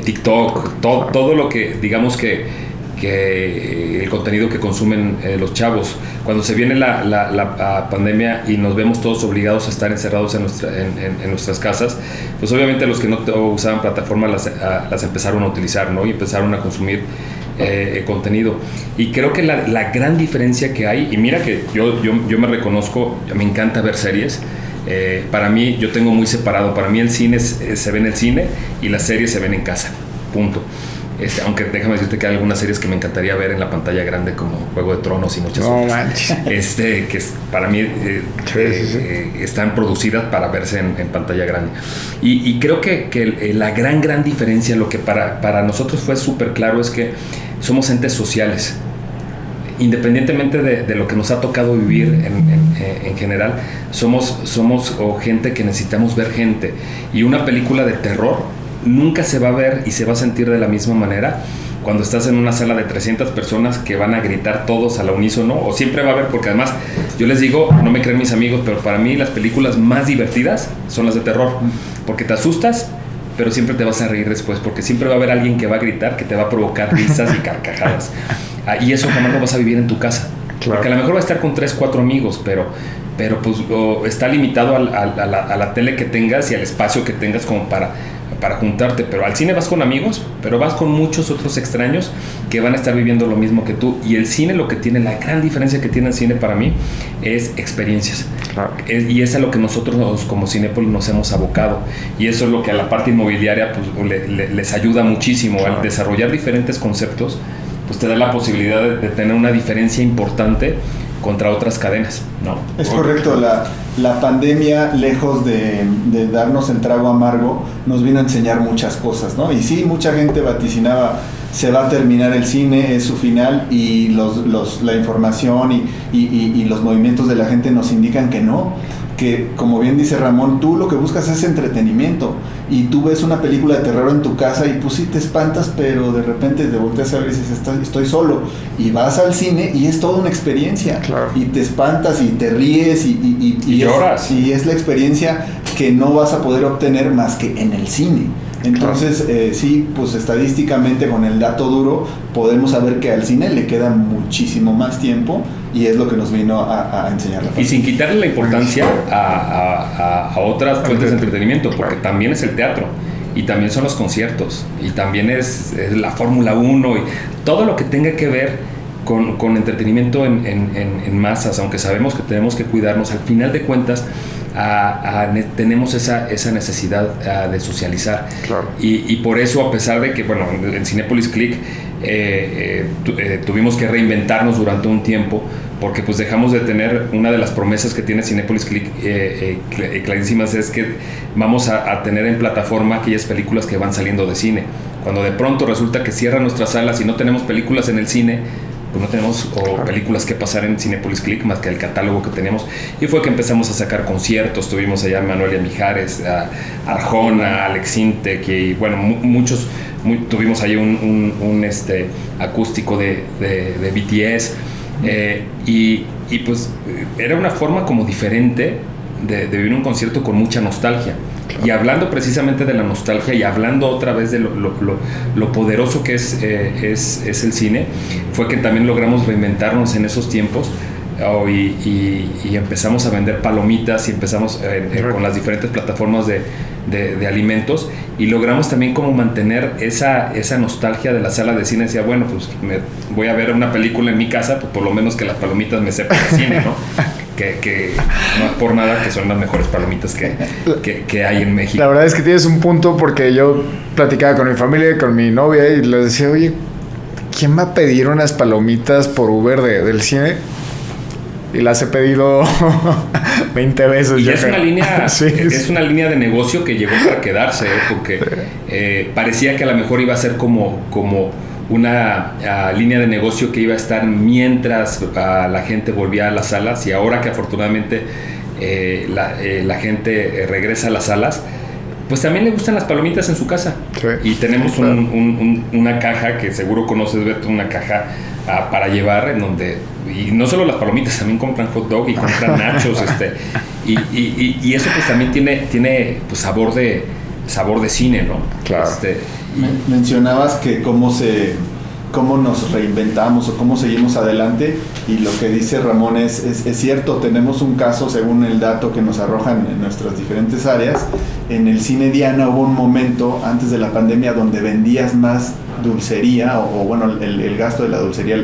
C: TikTok, todo lo que digamos que el contenido que consumen los chavos. Cuando se viene la pandemia y nos vemos todos obligados a estar encerrados en nuestras casas, pues obviamente los que no usaban plataformas las empezaron a utilizar, ¿no? Y empezaron a consumir contenido. Y creo que la gran diferencia que hay, y mira que yo me reconozco, me encanta ver series. Para mí, yo tengo muy separado, para mí el cine se ve en el cine y las series se ven en casa, punto. Aunque déjame decirte que hay algunas series que me encantaría ver en la pantalla grande, como Juego de Tronos y muchas otras. Que para mí están producidas para verse en pantalla grande. Y creo que la gran diferencia, lo que para nosotros fue súper claro, es que somos entes sociales. Independientemente de lo que nos ha tocado vivir en general, somos gente que necesitamos ver gente. Y una película de terror nunca se va a ver y se va a sentir de la misma manera cuando estás en una sala de 300 personas que van a gritar todos a la unísono, o siempre va a haber, porque además yo les digo, no me creen mis amigos, pero para mí las películas más divertidas son las de terror, porque te asustas, pero siempre te vas a reír después, porque siempre va a haber alguien que va a gritar, que te va a provocar risas y carcajadas, y eso jamás lo vas a vivir en tu casa. Claro. Porque a lo mejor va a estar con 3-4 amigos, pero pues está limitado a la tele que tengas y al espacio que tengas como para juntarte. Pero al cine vas con amigos, pero vas con muchos otros extraños que van a estar viviendo lo mismo que tú. Y el cine, lo que tiene, la gran diferencia que tiene el cine para mí es experiencias. Claro. Y es a lo que nosotros como Cinépolis nos hemos abocado, y eso es lo que a la parte inmobiliaria pues, les ayuda muchísimo. Claro. Al desarrollar diferentes conceptos, pues te da la posibilidad de tener una diferencia importante contra otras cadenas, ¿no? Es
D: correcto. La pandemia, lejos de darnos el trago amargo, nos vino a enseñar muchas cosas, ¿no? Y sí, mucha gente vaticinaba, se va a terminar el cine, es su final, y la información y los movimientos de la gente nos indican que no, que como bien dice Ramón, tú lo que buscas es entretenimiento, y tú ves una película de terror en tu casa y pues sí te espantas, pero de repente te volteas a ver y dices, estoy solo, y vas al cine y es toda una experiencia. Claro. Y te espantas y te ríes y lloras, y es la experiencia que no vas a poder obtener más que en el cine. Entonces, sí, pues estadísticamente con el dato duro podemos saber que al cine le queda muchísimo más tiempo, y es lo que nos vino a enseñar.
C: Y sin quitarle la importancia a otras fuentes de entretenimiento, porque también es el teatro, y también son los conciertos, y también es la Fórmula 1, y todo lo que tenga que ver con entretenimiento en masas, aunque sabemos que tenemos que cuidarnos, al final de cuentas tenemos esa necesidad de socializar. Claro. Y por eso, a pesar de que, bueno, en Cinépolis Click tuvimos que reinventarnos durante un tiempo, porque pues dejamos de tener una de las promesas que tiene Cinépolis Click clarísimas, es que vamos a tener en plataforma aquellas películas que van saliendo de cine. Cuando de pronto resulta que cierran nuestras salas y no tenemos películas en el cine, pues no tenemos películas que pasar en Cinépolis Click más que el catálogo que teníamos, y fue que empezamos a sacar conciertos. Tuvimos allá a Manuel Mijares, a Arjona, Alex Intec, y bueno, tuvimos ahí un acústico de BTS, y pues era una forma como diferente de vivir un concierto con mucha nostalgia. Y hablando precisamente de la nostalgia y hablando otra vez de lo poderoso que es el cine, fue que también logramos reinventarnos en esos tiempos, y empezamos a vender palomitas, y empezamos con las diferentes plataformas de alimentos, y logramos también como mantener esa nostalgia de la sala de cine. Decía, bueno, pues voy a ver una película en mi casa, pues por lo menos que las palomitas me sepan de cine, ¿no? Que no es por nada que son las mejores palomitas que hay en México.
B: La verdad es que tienes un punto, porque yo platicaba con mi familia, con mi novia, y les decía, oye, ¿quién va a pedir unas palomitas por Uber del cine? Y las he pedido 20 veces.
C: Y es una línea,
B: sí,
C: es una línea de negocio que llegó para quedarse, porque parecía que a lo mejor iba a ser como una línea de negocio que iba a estar mientras la gente volvía a las salas, y ahora que afortunadamente la gente regresa a las salas, pues también le gustan las palomitas en su casa. Sí, y tenemos una caja que seguro conoces, Beto, una caja para llevar, en donde, y no solo las palomitas, también compran hot dog y compran nachos, y eso pues también tiene pues sabor de cine, ¿no?
B: Claro.
D: Mencionabas que cómo nos reinventamos o cómo seguimos adelante, y lo que dice Ramón es cierto. Tenemos un caso, según el dato que nos arrojan en nuestras diferentes áreas. En el cine Diana hubo un momento antes de la pandemia donde vendías más dulcería, o bueno, el gasto de la dulcería,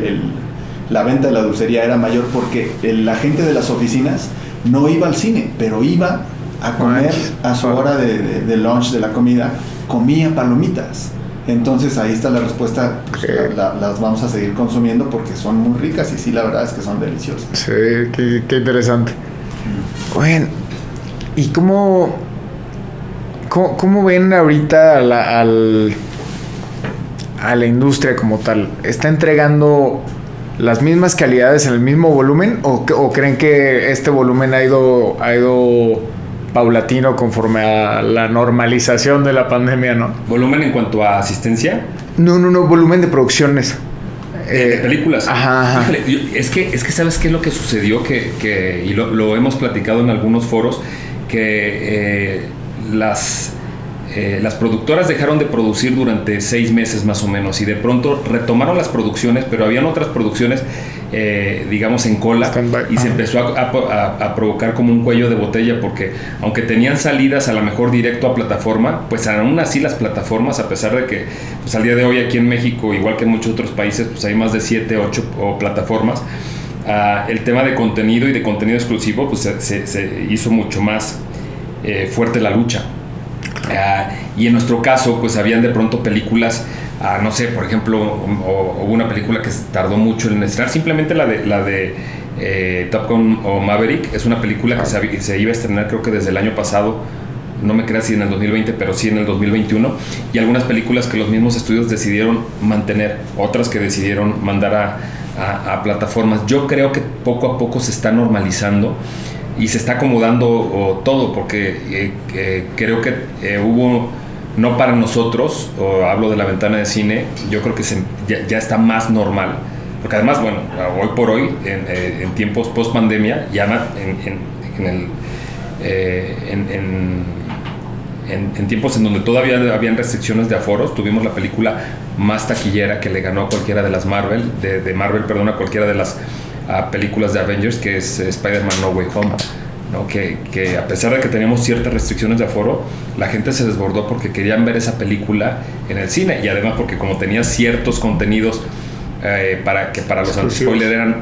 D: la venta de la dulcería era mayor, porque la gente de las oficinas no iba al cine, pero iba a comer a su hora de lunch, de la comida, comía palomitas. Entonces ahí está la respuesta, pues, las vamos a seguir consumiendo porque son muy ricas, y sí, la verdad es que son deliciosas.
B: Sí, qué interesante. Bueno, ¿y cómo ven ahorita a la industria como tal? ¿Está entregando las mismas calidades en el mismo volumen, o creen que este volumen ha ido paulatino conforme a la normalización de la pandemia, ¿no?
C: ¿Volumen en cuanto a asistencia?
B: No, volumen de producciones.
C: De películas.
B: Ajá.
C: Híjole, es que ¿sabes qué es lo que sucedió? Y lo hemos platicado en algunos foros, que las productoras dejaron de producir durante 6 meses más o menos, y de pronto retomaron las producciones, pero habían otras producciones digamos en cola, y se empezó a provocar como un cuello de botella, porque aunque tenían salidas a lo mejor directo a plataforma, pues aún así las plataformas, a pesar de que pues al día de hoy aquí en México, igual que en muchos otros países, pues hay más de 7, 8 plataformas, el tema de contenido y de contenido exclusivo pues se hizo mucho más fuerte la lucha. Y en nuestro caso pues habían de pronto películas, no sé, por ejemplo, hubo una película que tardó mucho en estrenar, simplemente la de Top Gun o Maverick. Es una película que se iba a estrenar creo que desde el año pasado, no me creas si en el 2020, pero sí en el 2021, y algunas películas que los mismos estudios decidieron mantener, otras que decidieron mandar a plataformas. Yo creo que poco a poco se está normalizando y se está acomodando todo, porque creo que hubo, no para nosotros, o hablo de la ventana de cine, yo creo que ya está más normal, porque además, bueno, hoy por hoy, en tiempos post pandemia, ya en tiempos en donde todavía habían restricciones de aforos, tuvimos la película más taquillera que le ganó a cualquiera de las a cualquiera de las películas de Avengers, que es Spider-Man No Way Home, ¿no? Que a pesar de que teníamos ciertas restricciones de aforo, la gente se desbordó porque querían ver esa película en el cine, y además porque como tenía ciertos contenidos para los anti-spoiler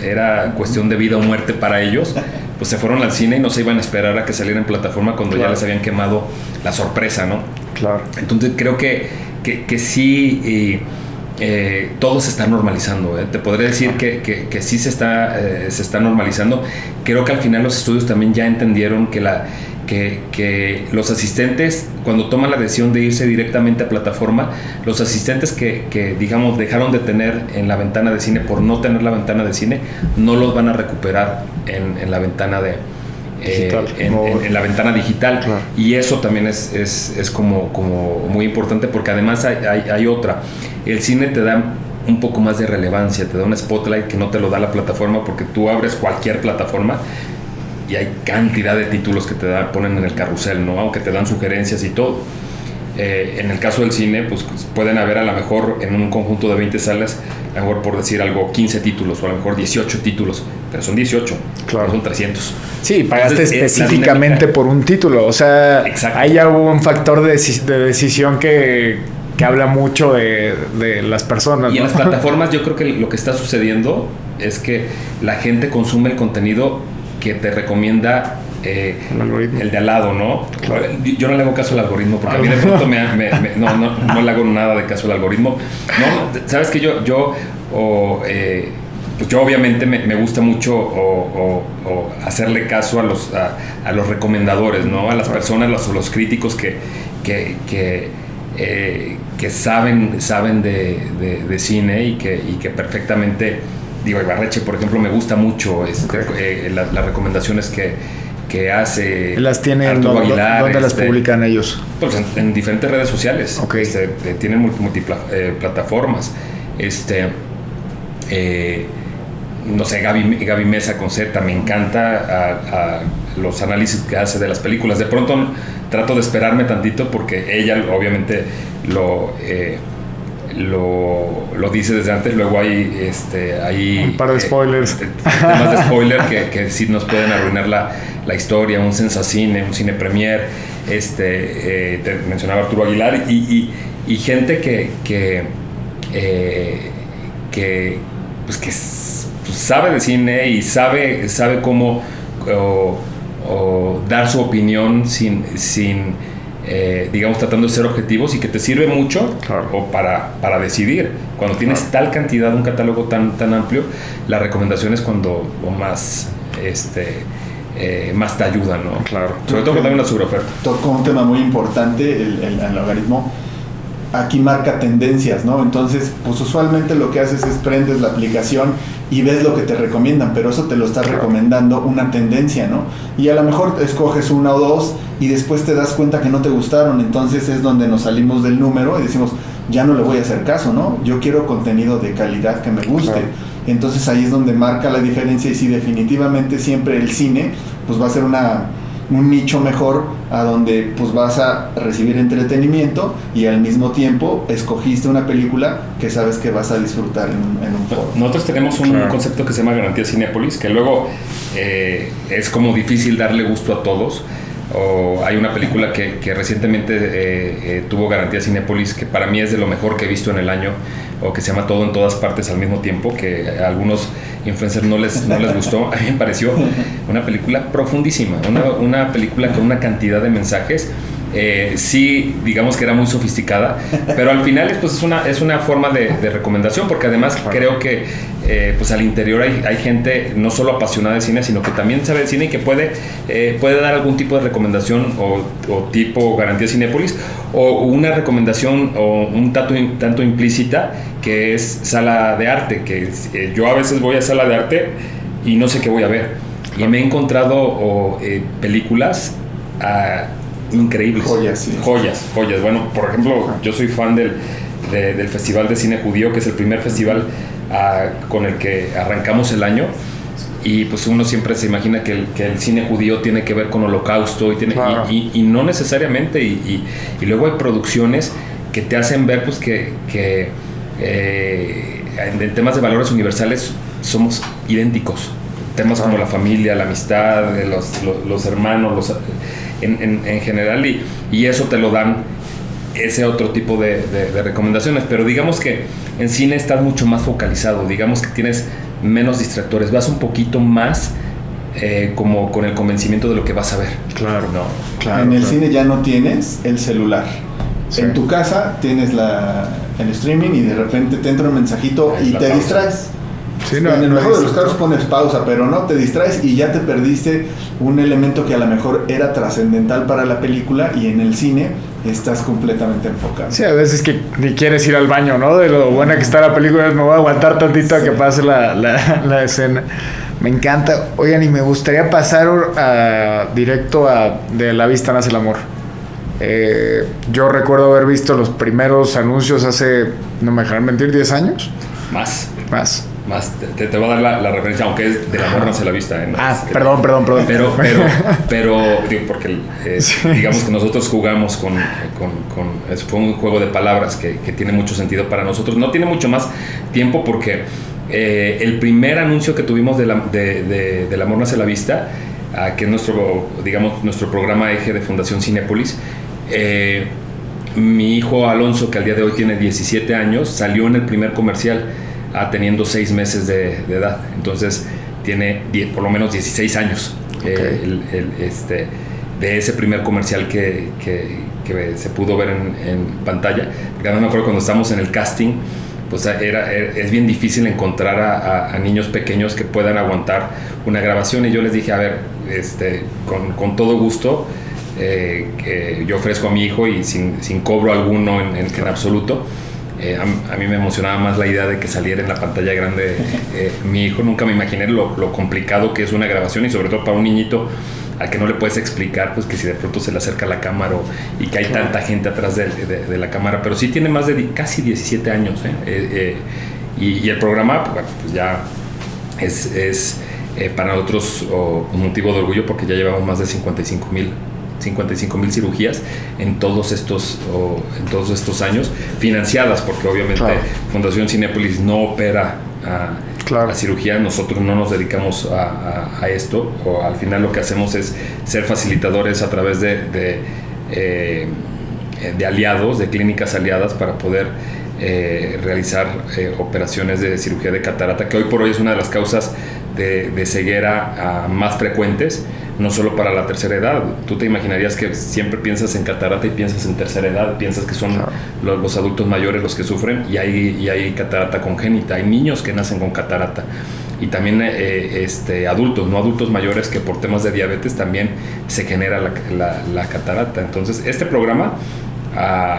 C: era cuestión de vida o muerte para ellos, pues se fueron al cine y no se iban a esperar a que saliera en plataforma cuando ya les habían quemado la sorpresa, ¿no?
B: Claro.
C: Entonces creo que sí, todo se está normalizando, Te podría decir que sí se está normalizando. Creo que al final los estudios también ya entendieron que que los asistentes, cuando toman la decisión de irse directamente a plataforma, los asistentes que digamos dejaron de tener en la ventana de cine por no tener la ventana de cine, no los van a recuperar en la ventana de digital, en la ventana digital. Claro. Y eso también es como muy importante, porque además hay otra. El cine te da un poco más de relevancia, te da un spotlight que no te lo da la plataforma, porque tú abres cualquier plataforma y hay cantidad de títulos que ponen en el carrusel, ¿no? Aunque te dan sugerencias y todo. En el caso del cine, pues pueden haber a lo mejor en un conjunto de 20 salas, a lo mejor por decir algo, 15 títulos o a lo mejor 18 títulos, pero son 18, claro. No son 300.
B: Sí, pagaste específicamente por un título, o sea, exacto. Ahí ya hubo un factor de decisión que habla mucho de las personas,
C: y
B: ¿no?
C: En las plataformas yo creo que lo que está sucediendo es que la gente consume el contenido que te recomienda el de al lado, ¿no? Claro. Yo no le hago caso al algoritmo, porque a mí de pronto no le hago nada de caso al algoritmo. No, sabes que yo obviamente me gusta mucho hacerle caso a los recomendadores, ¿no? A las personas, los críticos que saben de cine y que perfectamente. Digo, Ibarreche, por ejemplo, me gusta mucho las recomendaciones que hace.
B: ¿Las tienen Arturo Aguilar? ¿Dónde las publican ellos?
C: Pues en diferentes redes sociales.
B: Okay.
C: Tienen multiplataformas. No sé, Gaby Mesa con Z, me encanta los análisis que hace de las películas. De pronto trato de esperarme tantito, porque ella obviamente lo dice desde antes. Luego hay
B: un par de spoilers,
C: temas de spoiler que sí nos pueden arruinar la historia. Un Sensacine, un Cine Premier, te mencionaba Arturo Aguilar, y gente que sabe de cine y sabe cómo dar su opinión sin digamos, tratando de ser objetivos, y que te sirve mucho, claro, o para decidir. Cuando tienes tal cantidad, un catálogo tan amplio, la recomendación es cuando más te ayuda, ¿no?
B: Claro.
C: Sobre todo cuando hay una sobreoferta.
D: Tocó un tema muy importante, el algoritmo. Aquí marca tendencias, ¿no? Entonces, pues usualmente lo que haces es prendes la aplicación y ves lo que te recomiendan, pero eso te lo está recomendando una tendencia, ¿no? Y a lo mejor escoges una o dos y después te das cuenta que no te gustaron. Entonces es donde nos salimos del número y decimos, ya no le voy a hacer caso, ¿no? Yo quiero contenido de calidad que me guste. Claro. Entonces ahí es donde marca la diferencia, y sí, definitivamente siempre el cine pues va a ser un nicho mejor, a donde pues vas a recibir entretenimiento y al mismo tiempo escogiste una película que sabes que vas a disfrutar en un foro.
C: Nosotros tenemos un concepto que se llama Garantía Cinépolis, que luego es como difícil darle gusto a todos. O hay una película que recientemente tuvo Garantía Cinépolis, que para mí es de lo mejor que he visto en el año, o que se llama Todo en Todas Partes al Mismo Tiempo, que a algunos influencers no les gustó. A mí me pareció una película profundísima, una película con una cantidad de mensajes. Sí, digamos que era muy sofisticada, pero al final pues es una forma de recomendación, porque además creo que pues al interior hay gente no solo apasionada de cine, sino que también sabe de cine y que puede dar algún tipo de recomendación o tipo Garantía Cinépolis, o una recomendación o un tanto implícita, que es sala de arte, que yo a veces voy a sala de arte y no sé qué voy a ver, y me he encontrado películas increíbles, joyas. Bueno, por ejemplo, yo soy fan del Festival de Cine Judío, que es el primer festival con el que arrancamos el año, y pues uno siempre se imagina que el cine judío tiene que ver con Holocausto, y no necesariamente, y luego hay producciones que te hacen ver pues que en temas de valores universales somos idénticos. Temas como la familia, la amistad, los hermanos, en general, y eso te lo dan ese otro tipo de recomendaciones. Pero digamos que en cine estás mucho más focalizado, digamos que tienes menos distractores, vas un poquito más como con el convencimiento de lo que vas a ver.
B: Claro,
C: ¿no?
B: Claro,
D: en el cine ya no tienes el celular. Sí. En tu casa tienes el streaming, y de repente te entra un mensajito y te distraes.
B: Sí,
D: no, en el mejor de los casos pones pausa, pero no, te distraes y ya te perdiste un elemento que a lo mejor era trascendental para la película, y en el cine estás completamente enfocado.
B: Sí, a veces que ni quieres ir al baño, ¿no? De lo buena que está la película, me voy a aguantar tantito a que pase la escena. Me encanta. Oigan, y me gustaría pasar directo a De la vista nace el amor. Yo recuerdo haber visto los primeros anuncios hace, no me dejarán mentir, 10 años.
C: Más. Te voy a dar la referencia, aunque es Del amor nace la vista. ¿No?
B: Perdón.
C: Pero digo, porque digamos que nosotros jugamos fue un juego de palabras que tiene mucho sentido para nosotros. No tiene mucho más tiempo porque el primer anuncio que tuvimos Del amor nace la vista, que es nuestro programa eje de Fundación Cinépolis, mi hijo Alonso, que al día de hoy tiene 17 años, salió en el primer comercial teniendo 6 meses de edad. Entonces tiene por lo menos 16 años. Okay. De ese primer comercial que se pudo ver en pantalla. Porque no me acuerdo, cuando estábamos en el casting, pues es bien difícil encontrar a niños pequeños que puedan aguantar una grabación, y yo les dije, a ver, con todo gusto, que yo ofrezco a mi hijo y sin cobro alguno en absoluto. A mí me emocionaba más la idea de que saliera en la pantalla grande mi hijo. Nunca me imaginé lo complicado que es una grabación, y sobre todo para un niñito al que no le puedes explicar, pues, que si de pronto se le acerca la cámara y que hay tanta gente atrás de la cámara. Pero sí tiene más de casi 17 años, y el programa, pues ya es para nosotros un motivo de orgullo, porque ya llevamos más de 55,000 cirugías en todos estos años, financiadas, porque obviamente Fundación Cinépolis no opera la cirugía. Nosotros no nos dedicamos a esto, o al final lo que hacemos es ser facilitadores a través de aliados, de clínicas aliadas, para poder realizar operaciones de cirugía de catarata, que hoy por hoy es una de las causas de ceguera más frecuentes, no solo para la tercera edad. Tú te imaginarías que siempre piensas en catarata y piensas en tercera edad, piensas que son los adultos mayores los que sufren, y hay catarata congénita. Hay niños que nacen con catarata, y también adultos, no adultos mayores, que por temas de diabetes también se genera la catarata. Entonces este programa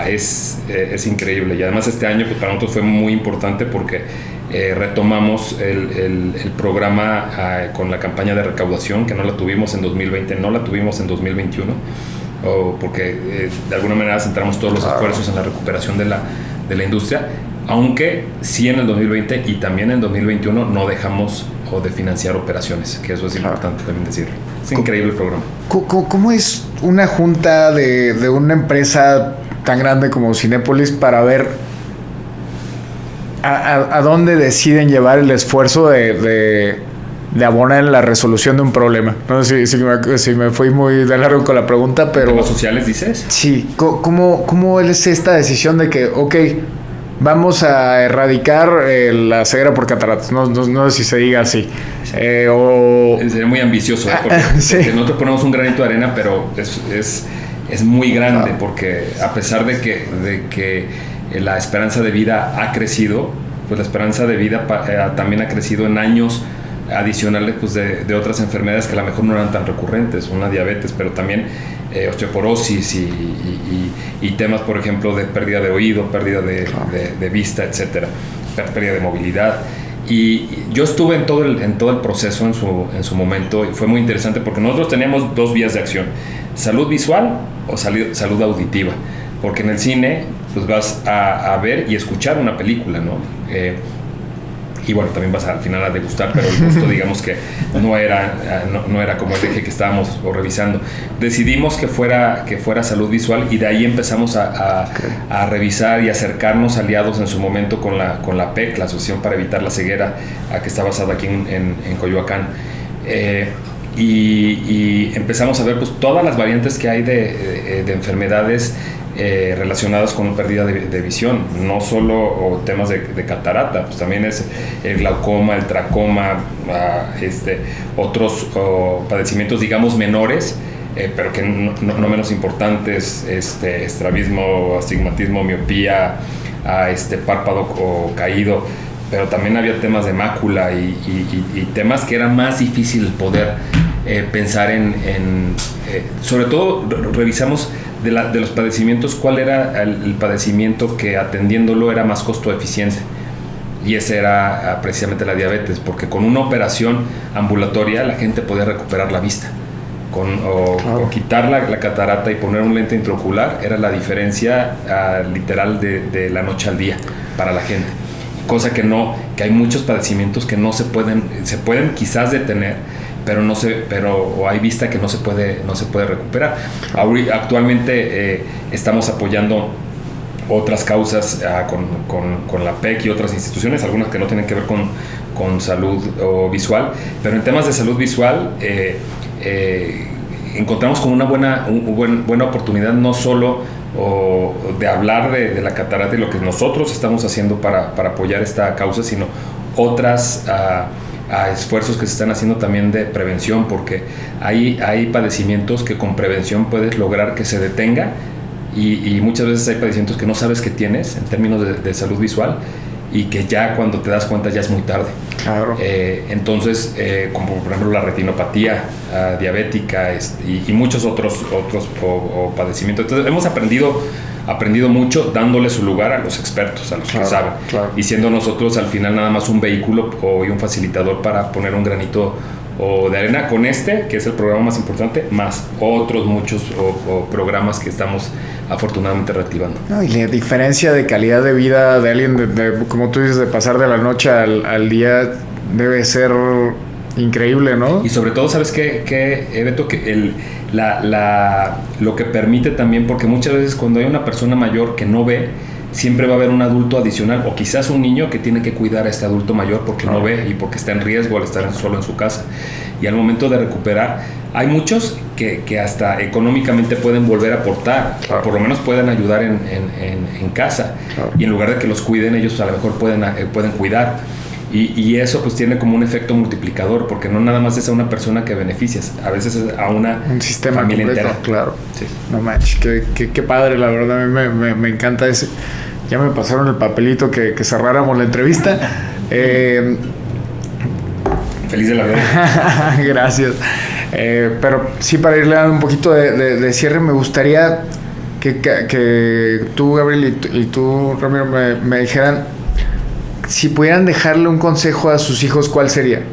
C: es increíble, y además este año, pues, para nosotros fue muy importante porque retomamos el programa con la campaña de recaudación, que no la tuvimos en 2020, no la tuvimos en 2021, porque de alguna manera centramos todos los esfuerzos en la recuperación de la industria, aunque sí en el 2020 y también en 2021 no dejamos de financiar operaciones, que eso es importante también decirlo. Es increíble el programa.
B: ¿Cómo es una junta de una empresa tan grande como Cinépolis para ver a dónde deciden llevar el esfuerzo de abonar en la resolución de un problema? No sé si me fui muy de largo con la pregunta, pero...
C: ¿Temas sociales dices?
B: Sí. ¿Cómo es esta decisión de que, vamos a erradicar la ceguera por cataratas? No sé si se diga así.
C: Sería muy ambicioso, porque nosotros ponemos un granito de arena, pero es muy grande, porque a pesar de que la esperanza de vida ha crecido, pues la esperanza de vida también ha crecido en años adicionales, pues de otras enfermedades que a lo mejor no eran tan recurrentes, una diabetes, pero también osteoporosis y temas, por ejemplo, de pérdida de oído, pérdida de vista, etcétera, pérdida de movilidad. Y yo estuve en todo el proceso en su momento, y fue muy interesante porque nosotros teníamos 2 vías de acción: salud visual o salud auditiva, porque en el cine pues vas a ver y escuchar una película, ¿no? Y bueno, también vas al final a degustar, pero el gusto, digamos que no era como el eje que estábamos revisando. Decidimos que fuera salud visual, y de ahí empezamos a revisar y acercarnos aliados en su momento con la PEC, la Asociación para Evitar la Ceguera, que está basada aquí en Coyoacán. Y empezamos a ver, pues, todas las variantes que hay de enfermedades relacionadas con pérdida de visión, no solo temas de catarata, pues también es el glaucoma, el tracoma, otros padecimientos, digamos, menores, pero que no menos importantes, estrabismo, astigmatismo, miopía, párpado caído. pero también había temas de mácula y temas que era más difícil poder pensar en sobre todo revisamos de los padecimientos cuál era el padecimiento que atendiéndolo era más costo eficiente, y ese era precisamente la diabetes, porque con una operación ambulatoria la gente podía recuperar la vista. O quitar la catarata y poner un lente intraocular era la diferencia literal de la noche al día para la gente, cosa que hay muchos padecimientos que no se pueden quizás detener, pero hay vista que no se puede recuperar. Actualmente estamos apoyando otras causas con la PEC y otras instituciones, algunas que no tienen que ver con salud visual, pero en temas de salud visual encontramos como una buena oportunidad, no solo de hablar de la catarata y lo que nosotros estamos haciendo para apoyar esta causa, sino otras esfuerzos que se están haciendo también de prevención, porque hay padecimientos que con prevención puedes lograr que se detenga, y muchas veces hay padecimientos que no sabes que tienes en términos de salud visual, y que ya cuando te das cuenta ya es muy tarde.
B: Claro.
C: Entonces, como por ejemplo la retinopatía diabética y muchos otros padecimientos. Entonces, hemos aprendido mucho dándole su lugar a los expertos, a los que saben, y siendo nosotros al final nada más un vehículo y un facilitador para poner un granito de arena con que es el programa más importante, más otros muchos programas que estamos afortunadamente reactivando.
B: No, y la diferencia de calidad de vida de alguien, como tú dices, de pasar de la noche al día, debe ser increíble, ¿no?
C: Y sobre todo, ¿sabes qué, Beto? Que lo que permite también, porque muchas veces cuando hay una persona mayor que no ve, siempre va a haber un adulto adicional, o quizás un niño que tiene que cuidar a este adulto mayor porque no ve y porque está en riesgo al estar solo en su casa. Y al momento de recuperar, hay muchos que hasta económicamente pueden volver a aportar, o por lo menos pueden ayudar en casa, y en lugar de que los cuiden, ellos a lo mejor pueden cuidar. Y eso pues tiene como un efecto multiplicador, porque no nada más es a una persona que beneficias, a veces es a un
B: sistema
C: familia
B: completo,
C: entera.
B: claro.
C: Sí.
B: No manches, qué padre, la verdad, a mí me encanta ese. Ya me pasaron el papelito que cerráramos la entrevista.
C: Feliz de la vida.
B: Gracias. Pero sí, para irle dando un poquito de cierre, me gustaría que tú, Gabriel, y tú, Ramiro, me dijeran, si pudieran dejarle un consejo a sus hijos, ¿cuál sería?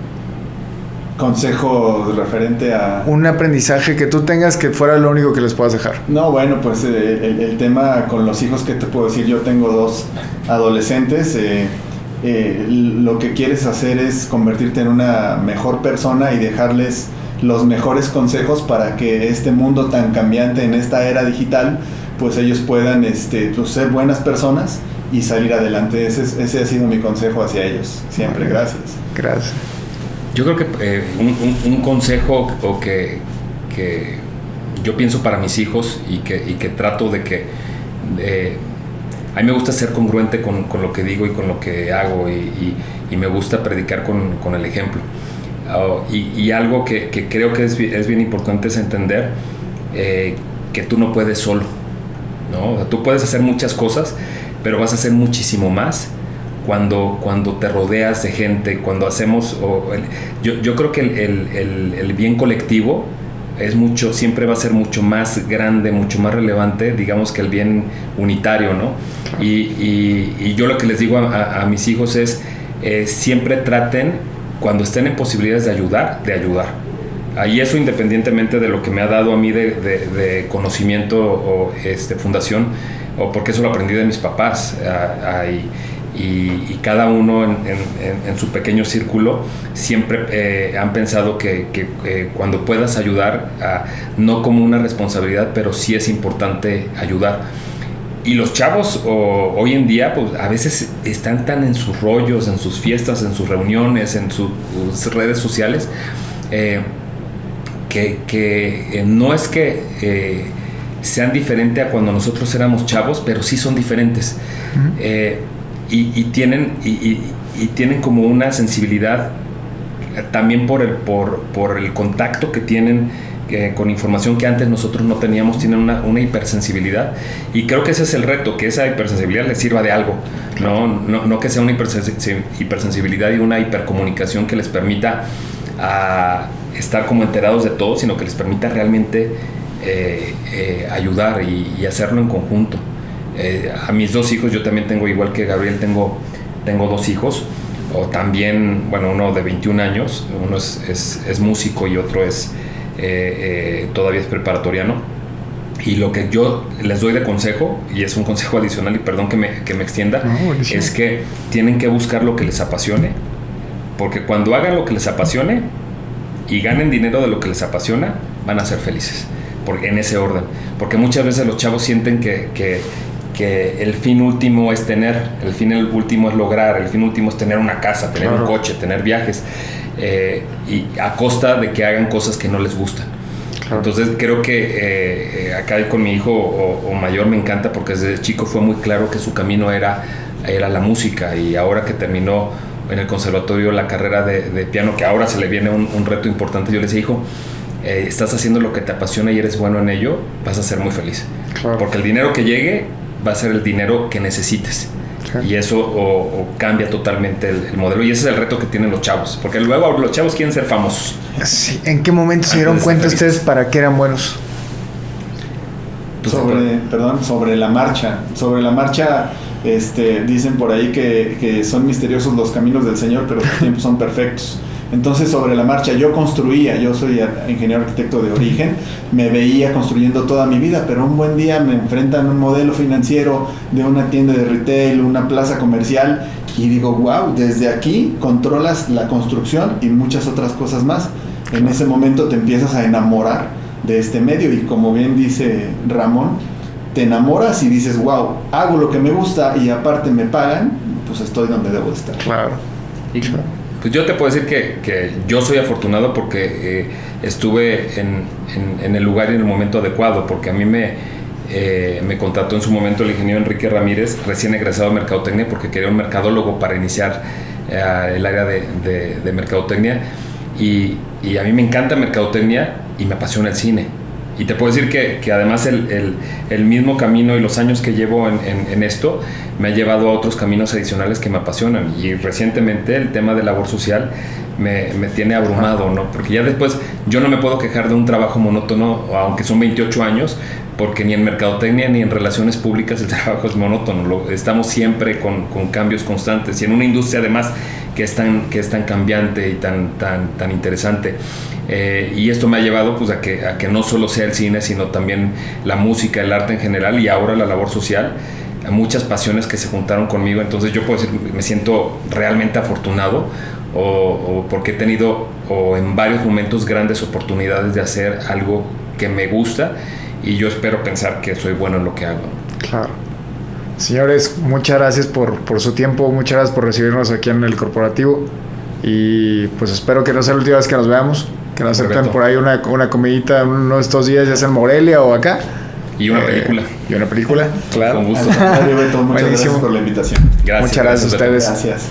D: ¿Consejo referente a...?
B: Un aprendizaje que tú tengas que fuera lo único que les puedas dejar.
D: No, bueno, pues el tema con los hijos, ¿qué te puedo decir? Yo tengo 2 adolescentes. Lo que quieres hacer es convertirte en una mejor persona y dejarles los mejores consejos para que este mundo tan cambiante en esta era digital, pues ellos puedan pues ser buenas personas y salir adelante. Ese ha sido mi consejo hacia ellos siempre. Gracias.
C: Yo creo que un consejo que yo pienso para mis hijos y que trato de que a mí me gusta ser congruente con lo que digo y con lo que hago, y me gusta predicar con el ejemplo. Y algo que creo que es bien importante es entender que tú no puedes solo, ¿no? O sea, tú puedes hacer muchas cosas, pero vas a hacer muchísimo más cuando te rodeas de gente, cuando hacemos... Yo creo que el bien colectivo siempre va a ser mucho más grande, mucho más relevante, digamos, que el bien unitario, ¿no? Y yo lo que les digo a mis hijos es, siempre traten, cuando estén en posibilidades de ayudar. Y eso independientemente de lo que me ha dado a mí de conocimiento o fundación, o porque eso lo aprendí de mis papás, y cada uno en su pequeño círculo siempre han pensado que cuando puedas ayudar, no como una responsabilidad, pero sí es importante ayudar. Y los chavos hoy en día, pues a veces están tan en sus rollos, en sus fiestas, en sus reuniones, en sus redes sociales, que no es que sean diferentes a cuando nosotros éramos chavos, pero sí son diferentes. Y tienen como una sensibilidad también por el contacto que tienen con información que antes nosotros no teníamos, tienen una hipersensibilidad, y creo que ese es el reto, que esa hipersensibilidad les sirva de algo, no que sea una hipersensibilidad y una hipercomunicación que les permita estar como enterados de todo, sino que les permita realmente ayudar y hacerlo en conjunto. A mis 2 hijos, yo también tengo, igual que Gabriel, tengo 2 hijos, o también, bueno, uno de 21 años, uno es músico y otro todavía es preparatoriano, y lo que yo les doy de consejo, y es un consejo adicional, y perdón que me extienda, es que tienen que buscar lo que les apasione, porque cuando hagan lo que les apasione y ganen dinero de lo que les apasiona, van a ser felices, porque en ese orden, porque muchas veces los chavos sienten que el fin último es tener, el fin último es lograr, el fin último es tener una casa, tener un coche, tener viajes, y a costa de que hagan cosas que no les gustan. Entonces creo que acá con mi hijo o mayor me encanta, porque desde chico fue muy claro que su camino era la música, y ahora que terminó en el conservatorio la carrera de piano, que ahora se le viene un reto importante, yo le decía, hijo, estás haciendo lo que te apasiona y eres bueno en ello, vas a ser muy feliz, porque el dinero que llegue va a ser el dinero que necesites. Y eso o cambia totalmente el modelo, y ese es el reto que tienen los chavos, porque luego los chavos quieren ser famosos.
B: Sí. ¿En qué momento se dieron cuenta ustedes para qué eran buenos?
D: Sobre la marcha. Dicen por ahí que son misteriosos los caminos del Señor, pero los tiempos son perfectos. Entonces, sobre la marcha, yo soy ingeniero arquitecto de origen, me veía construyendo toda mi vida, pero un buen día me enfrentan un modelo financiero de una tienda de retail, una plaza comercial, y digo, wow, desde aquí controlas la construcción y muchas otras cosas más. En ese momento te empiezas a enamorar de este medio, y como bien dice Ramón, te enamoras y dices, wow, hago lo que me gusta y aparte me pagan, pues estoy donde debo estar.
B: Claro.
C: Pues yo te puedo decir que yo soy afortunado porque estuve en el lugar y en el momento adecuado, porque a mí me contrató en su momento el ingeniero Enrique Ramírez, recién egresado de Mercadotecnia, porque quería un mercadólogo para iniciar el área de Mercadotecnia, y a mí me encanta Mercadotecnia y me apasiona el cine. Y te puedo decir que además el mismo camino y los años que llevo en esto me ha llevado a otros caminos adicionales que me apasionan. Y recientemente el tema de labor social me tiene abrumado, ¿no? Porque ya después yo no me puedo quejar de un trabajo monótono, aunque son 28 años, porque ni en mercadotecnia ni en relaciones públicas el trabajo es monótono. Estamos siempre con cambios constantes, y en una industria además que es tan cambiante y tan interesante. Y esto me ha llevado pues a que no solo sea el cine, sino también la música, el arte en general, y ahora la labor social, muchas pasiones que se juntaron conmigo. Entonces yo puedo decir, me siento realmente afortunado, porque he tenido en varios momentos grandes oportunidades de hacer algo que me gusta, y yo espero pensar que soy bueno en lo que hago.
B: Claro. Señores, muchas gracias por su tiempo, muchas gracias por recibirnos aquí en el corporativo, y pues espero que no sea la última vez que nos veamos, que nos acepten por ahí una comidita uno de estos días, ya sea en Morelia o acá.
C: Y una película.
B: Claro.
C: Con gusto.
D: Muchas gracias por la invitación.
B: Muchas gracias a ustedes.
D: Gracias.